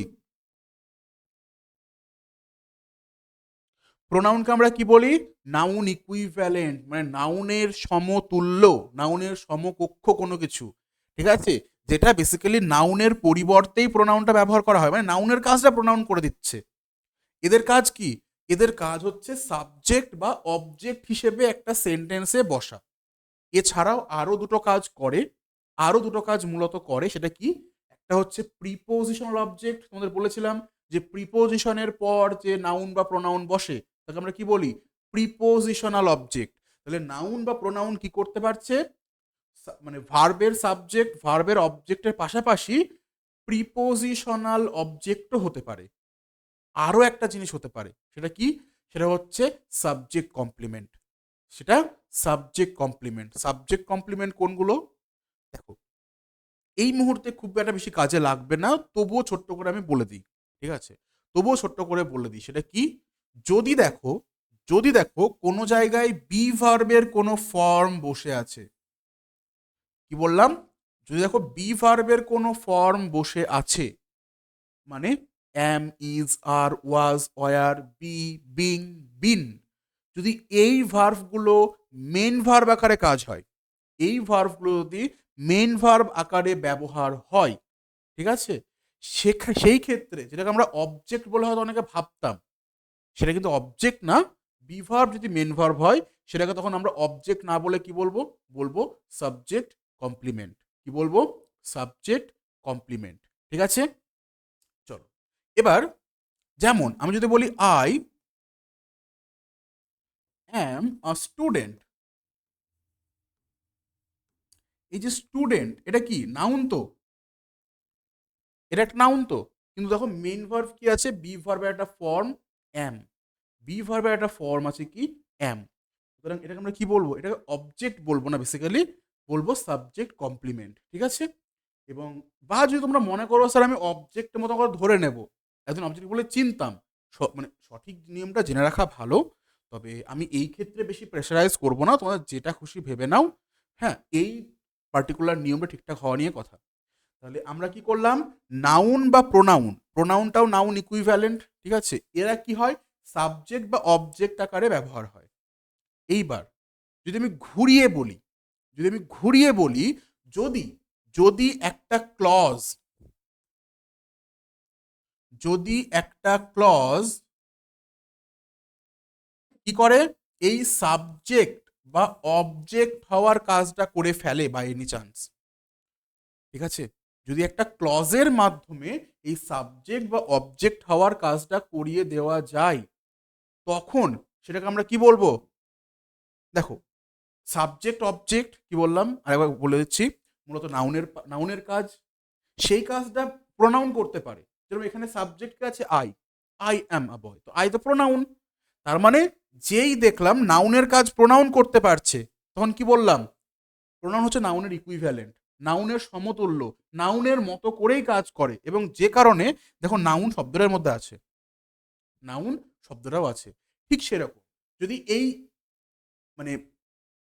প্রোনাউনকে আমরা কি বলি? নাউন ইকুইভ্যালেন্ট, মানে নাউনের সমতুল্য, নাউনের সমকক্ষ কোনো কিছু, ঠিক আছে। যেটা বেসিক্যালি নাউনের পরিবর্তেই প্রোনাউনটা ব্যবহার করা হয়, মানে নাউনের কাজটা প্রোনাউন করে দিচ্ছে। এদের কাজ কি? এদের কাজ হচ্ছে সাবজেক্ট বা অবজেক্ট হিসেবে একটা সেন্টেন্সে বসা। এছাড়াও আরো দুটো কাজ মূলত করে, সেটা কি? একটা হচ্ছে প্রিপোজিশনাল অবজেক্ট, তোমাদের বলেছিলাম যে প্রিপোজিশনের পর যে নাউন বা প্রোনাউন বসে, তাকে আমরা কি বলি? Prepositional object. তাহলে নাউন বা প্রোনাউন কি করতে পারছে? মানে ভার্বের সাবজেক্ট, ভার্বের অবজেক্টের পাশাপাশি প্রিপোজিশনাল অবজেক্টও হতে পারে। আরো একটা জিনিস হতে পারে, সেটা কি? সেটা হচ্ছে সাবজেক্ট কমপ্লিমেন্ট। সেটা সাবজেক্ট কমপ্লিমেন্ট কোনগুলো? দেখো, এই মুহূর্তে খুব একটা বেশি কাজে লাগবে না, তবুও ছোট্ট করে আমি বলে দিই, ঠিক আছে। তবুও ছোট্ট করে বলে দিই, সেটা কি? যদি দেখো কোনো জায়গায় বি ভার্বের কোনো ফর্ম বসে আছে, কি বললাম? যদি দেখো বি ভার্বের কোনো ফর্ম বসে আছে, মানে am, is, are, was, were, be, being, been, যদি এই ভার্বগুলো মেন ভার্ব আকারে কাজ হয়, এই ভার্বগুলো যদি মেন ভার্ব আকারে ব্যবহার হয়, ঠিক আছে, সেই ক্ষেত্রে যেটাকে আমরা অবজেক্ট বলে হয়তো অনেকে ভাবতাম, সেটা কিন্তু অবজেক্ট না। বি ভার্ব যদি মেন ভার্ব হয়, সেটাকে তখন আমরা অবজেক্ট না বলে কি বলবো? বলবো সাবজেক্ট কমপ্লিমেন্ট। কি বলবো? Subject complement. ঠিক আছে, চলো এবার যেমন আমি যদি বলি আই অ্যাম আ স্টুডেন্ট, এই যে স্টুডেন্ট, এটা কি নাউন? তো এটা একটা নাউন তো, কিন্তু দেখো মেন ভার্ব কি আছে? বি ভার্বের একটা ফর্ম অ্যাম, বি ভার্বের একটা ফর্ম আছে কি? অ্যাম। সুতরাং এটাকে আমরা কি বলবো? এটাকে অবজেক্ট বলবো না, বেসিক্যালি বলবো সাবজেক্ট কমপ্লিমেন্ট। ঠিক আছে, এবং বা যদি তোমরা মনে করো স্যার আমি অবজেক্টের মতো করে ধরে নেব, একজন অবজেক্ট বলে চিনতাম, মানে সঠিক নিয়মটা জেনে রাখা ভালো। তবে আমি এই ক্ষেত্রে বেশি প্রেশারাইজ করবো না, তোমরা যেটা খুশি ভেবে নাও। হ্যাঁ, এই পার্টিকুলার নিয়মটা ঠিকঠাক হওয়া নিয়ে কথা। তাহলে আমরা কি করলাম? নাউন বা প্রোনাউন, প্রোনাউনটাও নাউন ইকুইভ্যালেন্ট, ঠিক আছে, এরা কি হয়? সাবজেক্ট বা অবজেক্ট আকারে ব্যবহার হয়। এইবার যদি আমি ঘুরিয়ে বলি, যদি যদি একটা ক্লজ, কি করে? এই সাবজেক্ট বা অবজেক্ট হওয়ার কাজটা করে ফেলে বাই এনি চান্স, ঠিক আছে, যদি একটা ক্লজের মাধ্যমে এই সাবজেক্ট বা অবজেক্ট হওয়ার কাজটা করিয়ে দেওয়া যায়, তখন সেটাকে আমরা কি বলবো? দেখো, সাবজেক্ট অবজেক্ট কি বললাম আরেকবার বলে দিচ্ছি, মূলত নাউনের কাজ, সেই কাজটা প্রোনাউন করতে পারে। যেরকম এখানে সাবজেক্ট আছে আই, আই অ্যাম আ বয়, তো আই তো প্রোনাউন। তার মানে যেই দেখলাম নাউনের কাজ প্রোনাউন করতে পারছে, তখন কি বললাম? প্রোনাউন হচ্ছে নাউনের ইকুইভ্যালেন্ট, নাউনের সমতুল্য, নাউনের মতো করেই কাজ করে, এবং যে কারণে দেখো নাউন শব্দটার মধ্যে আছে, নাউন শব্দটাও আছে। ঠিক সেরকম যদি এই মানে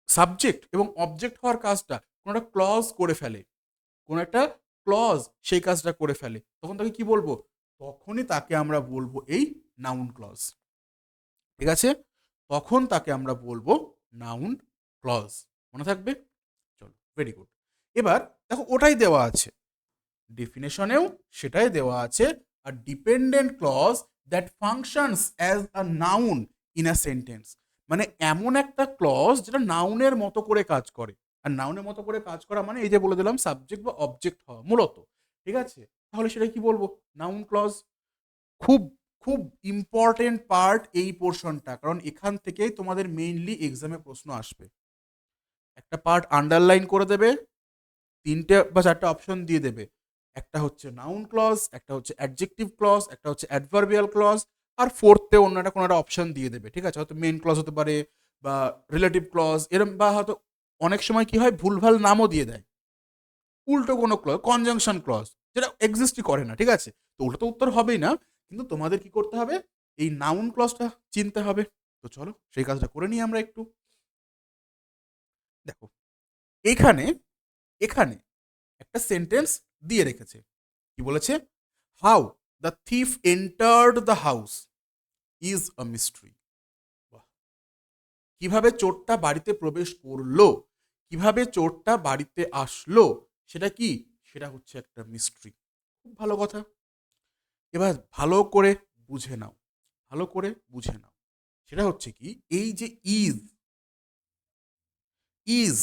সাবজেক্ট এবং অবজেক্ট হওয়ার কাজটা কোনো একটা ক্লজ করে ফেলে, কোনো একটা ক্লজ সেই কাজটা করে ফেলে, তখন তাকে কি বলবো? তখনই তাকে আমরা বলবো এই নাউন ক্লজ। ঠিক আছে, তখন তাকে আমরা বলবো নাউন ক্লজ। মনে থাকবে? চলো, ভেরি গুড। এবার দেখো ওটাই দেওয়া আছে, ডেফিনেশনেও সেটাই দেওয়া আছে, আর dependent clause that functions as a noun in a sentence, মানে এমন একটা ক্লজ যেটা নাউনের মতো করে কাজ করে। আর নাউনের মতো করে কাজ করা মানে এই যে বলে দিলাম সাবজেক্ট বা অবজেক্ট হওয়া মূলত। ঠিক আছে, তাহলে সেটা কি বলবো? Noun clause. খুব খুব ইম্পর্টেন্ট পার্ট এই পোর্শনটা, কারণ এখান থেকেই তোমাদের মেইনলি এক্সামে প্রশ্ন আসবে। একটা পার্ট আন্ডারলাইন করে দেবে, তিনটে বা চারটে অপশন দিয়ে দেবে, একটা হচ্ছে নাউন ক্লজ, একটা হচ্ছে অ্যাডজেক্টিভ ক্লজ, একটা হচ্ছে অ্যাডভার্বিয়াল ক্লজ, আর ফোর্থে অন্য একটা কোনো একটা অপশন দিয়ে দেবে। ঠিক আছে, হয়তো মেইন ক্লজ হতে পারে বা রিলেটিভ ক্লজ এরম, বা হয়তো অনেক সময় কি হয় ভুলভাল নামও দিয়ে দেয়, উল্টো কোনো ক্লজ, কনজাংশন ক্লজ, যেটা এক্সিস্টই করে না। ঠিক আছে, তো উল্টো তো উত্তর হবেই না, কিন্তু তোমাদের কি করতে হবে? এই নাউন ক্লজটা চিনতে হবে। তো চলো সেই কাজটা করে নিই আমরা একটু। দেখো, এখানে এখানে একটা সেন্টেন্স দিয়ে রেখেছে, কি বলেছে? How the thief entered the house is a mystery. কিভাবে চোরটা বাড়িতে প্রবেশ করলো, কিভাবে চোরটা বাড়িতে আসলো, সেটা কি? সেটা হচ্ছে একটা মিস্ট্রি। খুব ভালো কথা। এবার ভালো করে বুঝে নাও, ভালো করে বুঝে নাও, সেটা হচ্ছে কি? এই যে ইজ, ইজ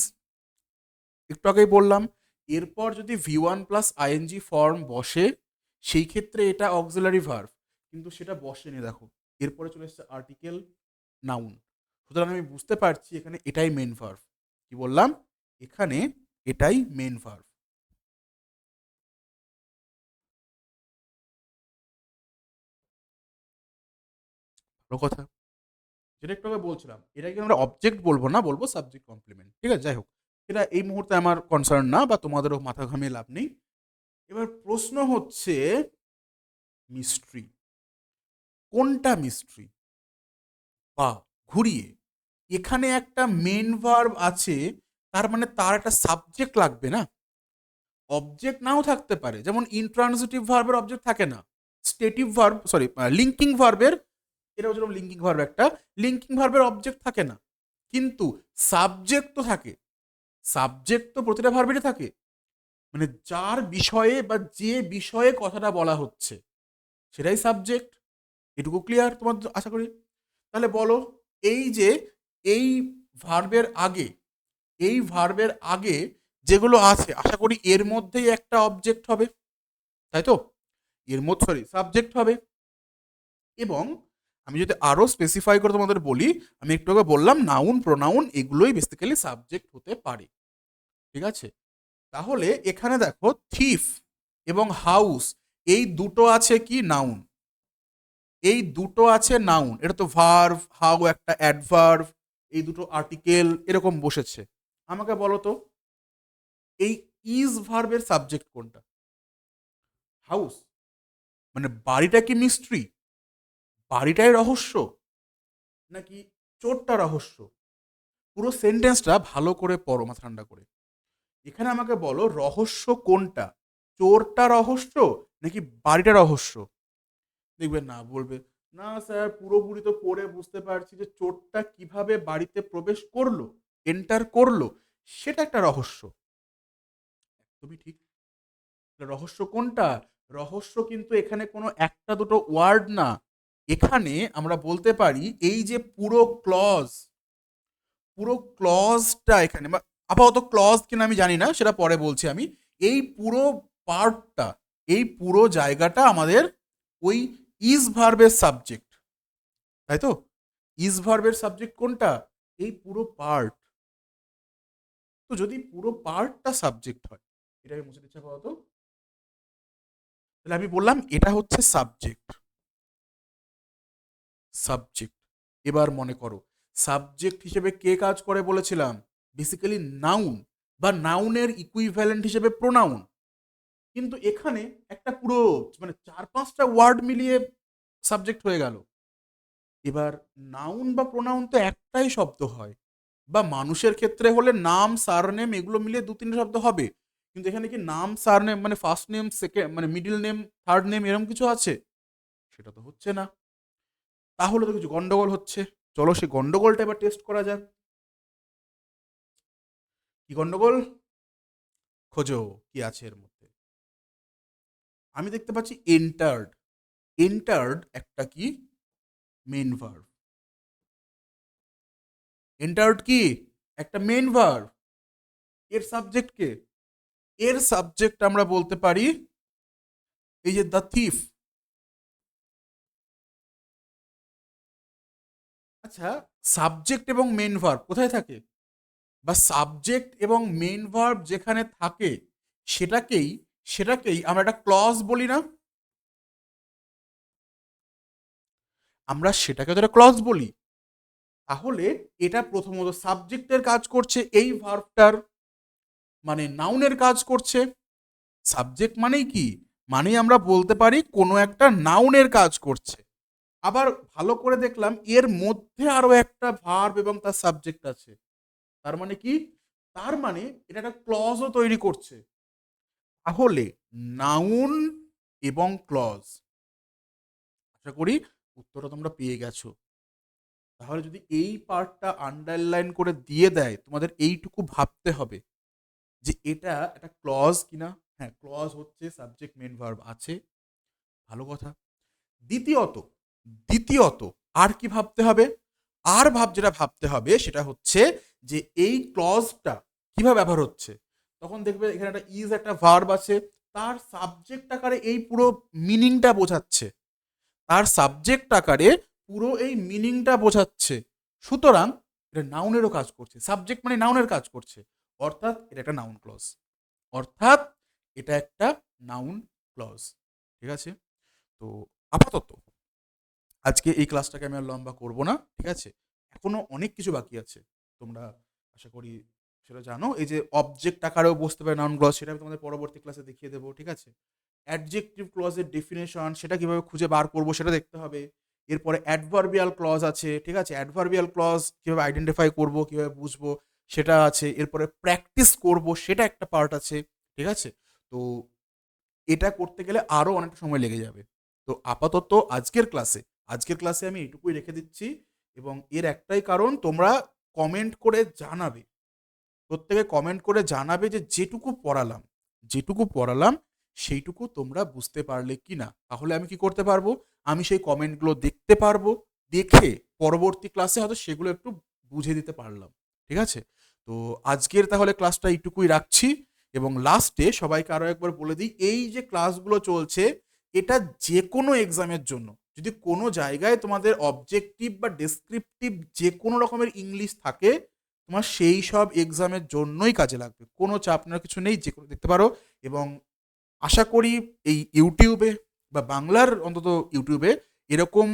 একটু আগেই বললাম, এরপর যদি V1+ING ফর্ম বসে, সেই ক্ষেত্রে এটা অক্সিলারি ভার্ব, কিন্তু সেটা বসেনি। দেখো এরপরে চলে এসেছে আর্টিকেল নাউন, সুতরাং আমি বুঝতে পারছি এখানে এটাই মেন ভার্ব। কি বললাম? এখানে এটাই মেন ভার্ব। ভালো কথা, যেটা একটু আগে বলছিলাম, এটাকে আমরা অবজেক্ট বলবো না, বলবো সাবজেক্ট কমপ্লিমেন্ট। ঠিক আছে, যাই হোক, এটা এই মুহূর্তে আমার কনসার্ন না, বা তোমাদেরও মাথা ঘামিয়ে লাভ নেই। এবার প্রশ্ন হচ্ছে মিস্ট্রি, কোনটা মিস্ট্রি? বা ঘুরিয়ে এখানে একটা মেন ভার্ব আছে, তার মানে তার একটা সাবজেক্ট লাগবে না? অবজেক্ট নাও থাকতে পারে, যেমন ইন্ট্রান্সিটিভ ভার্বের অবজেক্ট থাকে না, স্টেটিভ ভার্ব সরি লিঙ্কিং ভার্বের, এটাও যেরকম লিঙ্কিং ভার্ব একটা, লিঙ্কিং ভার্বের অবজেক্ট থাকে না, কিন্তু সাবজেক্ট তো থাকে। সাবজেক্ট তো প্রতিটা ভার্বেরই থাকে, মানে যার বিষয়ে বা যে বিষয়ে কথাটা বলা হচ্ছে সেটাই সাবজেক্ট। এটুকু ক্লিয়ার তোমার আশা করি। তাহলে বলো, এই যে এই ভার্বের আগে, এই ভার্বের আগে যেগুলো আছে আশা করি এর মধ্যেই একটা অবজেক্ট হবে, তাই তো? এর মধ্যে সরি সাবজেক্ট হবে। এবং আমি যদি আরো স্পেসিফাই করে তোমাদের বলি, আমি একটু আগে বললাম নাউন প্রোনাউন এগুলোই বেসিক্যালি সাবজেক্ট হতে পারে, ঠিক আছে? তাহলে এখানে দেখো থিফ এবং হাউস, এই দুটো আছে কি নাউন, এই দুটো আছে নাউন, এটা তো ভার্ভ, হাউ একটা অ্যাডভার্ভ, এই দুটো আর্টিকেল এরকম বসেছে। আমাকে বলো তো, এই ইজ ভার্বের সাবজেক্ট কোনটা? হাউস। মানে বাড়িটা কি মিস্ট্রি, বাড়িটাই রহস্য, নাকি চোরটা রহস্য? পুরো সেন্টেন্সটা ভালো করে পড়ো মাথা ঠান্ডা করে। এখানে আমাকে বলো রহস্য কোনটা, চোরটা রহস্য নাকি বাড়িটা রহস্য? দেখবে না বলবে, না স্যার পুরোপুরি তো পড়ে বুঝতে পারছি যে চোরটা কিভাবে বাড়িতে প্রবেশ করলো, এন্টার করলো, সেটা একটা রহস্য। তুমি ঠিক। রহস্য কোনটা? রহস্য কিন্তু এখানে কোনো একটা দুটো ওয়ার্ড না, এখানে আমরা বলতে পারি এই যে পুরো ক্লজ, পুরো ক্লজটা এখানে আপাতত ক্লজ কিনা আমি জানি না, সেটা পরে বলছি আমি। এই পুরো পার্টটা, এই পুরো জায়গাটা আমাদের ওই ইজ ভার্বের সাবজেক্ট, তাই তো? ইজ ভার্বের সাবজেক্ট কোনটা? এই পুরো পার্ট। তো যদি পুরো পার্টটা সাবজেক্ট হয়, এটা আমি মুছে দিচ্ছি আপাতত, তাহলে আমি বললাম এটা হচ্ছে সাবজেক্ট। সাবজেক্ট। এবার মনে করো সাবজেক্ট হিসেবে কে কাজ করে বলেছিলাম? বেসিক্যালি নাউন, বা নাউনের ইকুইভ্যালেন্ট হিসেবে প্রোনাউন। কিন্তু এখানে একটা পুরো মানে 4-5টা ওয়ার্ড মিলিয়ে সাবজেক্ট হয়ে গেল। এবার নাউন বা প্রোনাউন তো একটাই শব্দ হয়, বা মানুষের ক্ষেত্রে হলে নাম সারনেম এগুলো মিলিয়ে 2-3 শব্দ হবে, কিন্তু এখানে কি নাম সারনেম মানে ফার্স্ট নেম সেকেন্ড মানে মিডল নেম থার্ড নেম এরকম কিছু আছে? সেটা তো হচ্ছে না। তাহলে তো কিছু গন্ডগোল হচ্ছে। চলো সেই গন্ডগোলটা এবার টেস্ট করা যাক। কি গন্ডগোল? খোঁজো কি আছে এর মধ্যে। আমি দেখতে পাচ্ছি এন্টার্ড। এন্টার্ড একটা কি মেন ভার্ব। এন্টার্ড কি একটা মেন ভার্ব। এর সাবজেক্ট কে? এর সাবজেক্ট আমরা বলতে পারি এই যে দ্য থিফ। আচ্ছা, সাবজেক্ট এবং মেন ভার্ব কোথায় থাকে? বা সাবজেক্ট এবং মেন ভার্ব যেখানে থাকে সেটাকেই সেটাকেই আমরা একটা ক্লজ বলি না? আমরা সেটাকে তো একটা ক্লজ বলি। তাহলে এটা প্রথমত সাবজেক্টের কাজ করছে, এই ভার্বটার মানে নাউনের কাজ করছে। সাবজেক্ট মানেই কি, মানেই আমরা বলতে পারি কোনো একটা নাউনের কাজ করছে। আবার ভালো করে দেখলাম এর মধ্যে আরো একটা ভার্ব এবং তার সাবজেক্ট আছে, তার মানে কি, তার মানে এটা একটা ক্লজও তৈরি করছে। তাহলে নাউন এবং ক্লজ, আশা করি উত্তরটা তোমরা পেয়ে গেছো। তাহলে যদি এই পার্টটা আন্ডারলাইন করে দিয়ে দেয়, তোমাদের এইটুকু ভাবতে হবে যে এটা একটা ক্লজ কিনা। হ্যাঁ ক্লজ হচ্ছে, সাবজেক্ট মেন ভার্ব আছে, ভালো কথা। দ্বিতীয়ত, দ্বিতীয়ত আর কি ভাবতে হবে? আর যেটা ভাবতে হবে সেটা হচ্ছে যে এই ক্লজটা কিভাবে ব্যবহার হচ্ছে। তখন দেখবে এখানে একটা ইজ একটা ভার্ব আছে, তার সাবজেক্ট আকারে এই পুরো মিনিংটা বোঝাচ্ছে, তার সাবজেক্ট আকারে পুরো এই মিনিংটা বোঝাচ্ছে। সুতরাং এটা নাউনেরও কাজ করছে, সাবজেক্ট মানে নাউনের কাজ করছে, অর্থাৎ এটা একটা নাউন ক্লজ, অর্থাৎ এটা একটা নাউন ক্লজ। ঠিক আছে? তো আপাতত আজকে এই ক্লাসটাকে আমি আর লম্বা করব না, ঠিক আছে? এখনো অনেক কিছু বাকি আছে, তোমরা আশা করি সেটা জানো। এই যে অবজেক্ট আকারেও বসতে পারে নাউন ক্লজ, সেটা আমি তোমাদের পরবর্তী ক্লাসে দেখিয়ে দেবো, ঠিক আছে? অ্যাডজেক্টিভ ক্লজের ডেফিনেশন সেটা কিভাবে খুঁজে বার করবো সেটা দেখতে হবে। এরপরে অ্যাডভার্বিয়াল ক্লজ আছে, ঠিক আছে? অ্যাডভার্বিয়াল ক্লজ কীভাবে আইডেন্টিফাই করব, কীভাবে বুঝবো সেটা আছে। এরপরে প্র্যাকটিস করব সেটা একটা পার্ট আছে, ঠিক আছে? তো এটা করতে গেলে আরও অনেকটা সময় লেগে যাবে। তো আপাতত আজকের ক্লাসে আমি এইটুকুই রেখে দিচ্ছি, এবং এর একটাই কারণ, তোমরা কমেন্ট করে জানাবে, প্রত্যেকে কমেন্ট করে জানাবে যে যেটুকু পড়ালাম সেইটুকু তোমরা বুঝতে পারলে কি না। তাহলে আমি কি করতে পারবো, আমি সেই কমেন্টগুলো দেখতে পারবো, দেখে পরবর্তী ক্লাসে হয়তো সেগুলো একটু বুঝে দিতে পারলাম, ঠিক আছে? তো আজকের তাহলে ক্লাসটা এইটুকুই রাখছি, এবং লাস্টে সবাইকে আরও একবার বলে দিই, এই যে ক্লাসগুলো চলছে এটা যে কোনো এক্সামের জন্য, যদি কোনো জায়গায় তোমাদের অবজেক্টিভ বা ডেসক্রিপটিভ যে কোনো রকমের ইংলিশ থাকে, তোমার সেই সব এক্সামের জন্যই কাজে লাগবে। কোনো চাপ নেওয়ার কিছু নেই, যে কোনো দেখতে পারো। এবং আশা করি এই ইউটিউবে বা বাংলার অন্তত ইউটিউবে এরকম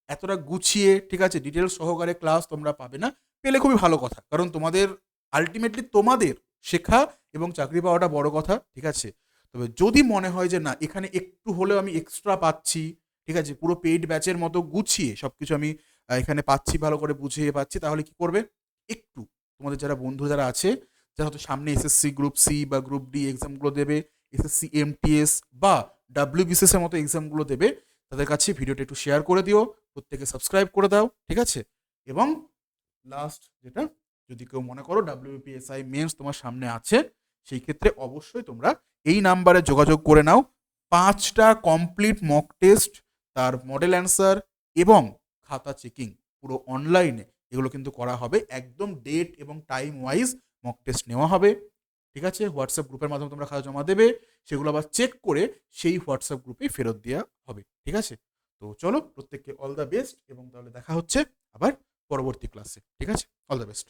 এতটা গুছিয়ে, ঠিক আছে, ডিটেলস সহকারে ক্লাস তোমরা পাবে না। পেলে খুবই ভালো কথা, কারণ তোমাদের আলটিমেটলি তোমাদের শেখা এবং চাকরি পাওয়াটা বড় কথা, ঠিক আছে? তবে যদি মনে হয় যে না, এখানে একটু হলেও আমি এক্সট্রা পাচ্ছি, ঠিক আছে, পুরো পেইড ব্যাচের মতো গুছিয়ে সব কিছু আমি এখানে পাচ্ছি, ভালো করে বুঝিয়ে পাচ্ছি, তাহলে কি করবে, একটু তোমাদের যারা বন্ধু যারা আছে, যারা হয়তো সামনে এসএসসি গ্রুপ সি বা গ্রুপ ডি এক্সামগুলো দেবে, এসএসসি এমটিএস বা ডাব্লিউবিসিএস এর মতো এক্সামগুলো দেবে, তাদের কাছে ভিডিওটা একটু শেয়ার করে দিও, প্রত্যেকে সাবস্ক্রাইব করে দাও, ঠিক আছে? এবং লাস্ট যেটা, যদি কেউ মনে করো ডাব্লিউবিপিএসআই মেন্স তোমার সামনে আছে, সেই ক্ষেত্রে অবশ্যই তোমরা এই নাম্বারে যোগাযোগ করে নাও। 5টা কমপ্লিট মক টেস্ট, তার মডেল অ্যান্সার এবং খাতা চেকিং পুরো অনলাইনে এগুলো কিন্তু করা হবে, একদম ডেট এবং টাইম ওয়াইজ মক টেস্ট নেওয়া হবে, ঠিক আছে? হোয়াটসঅ্যাপ গ্রুপের মাধ্যমে তোমরা খাতা জমা দেবে, সেগুলো আবার চেক করে সেই হোয়াটসঅ্যাপ গ্রুপে ফেরত দেওয়া হবে, ঠিক আছে? তো চলো, প্রত্যেককে অল দ্য বেস্ট, এবং তাহলে দেখা হচ্ছে আবার পরবর্তী ক্লাসে, ঠিক আছে? All the best.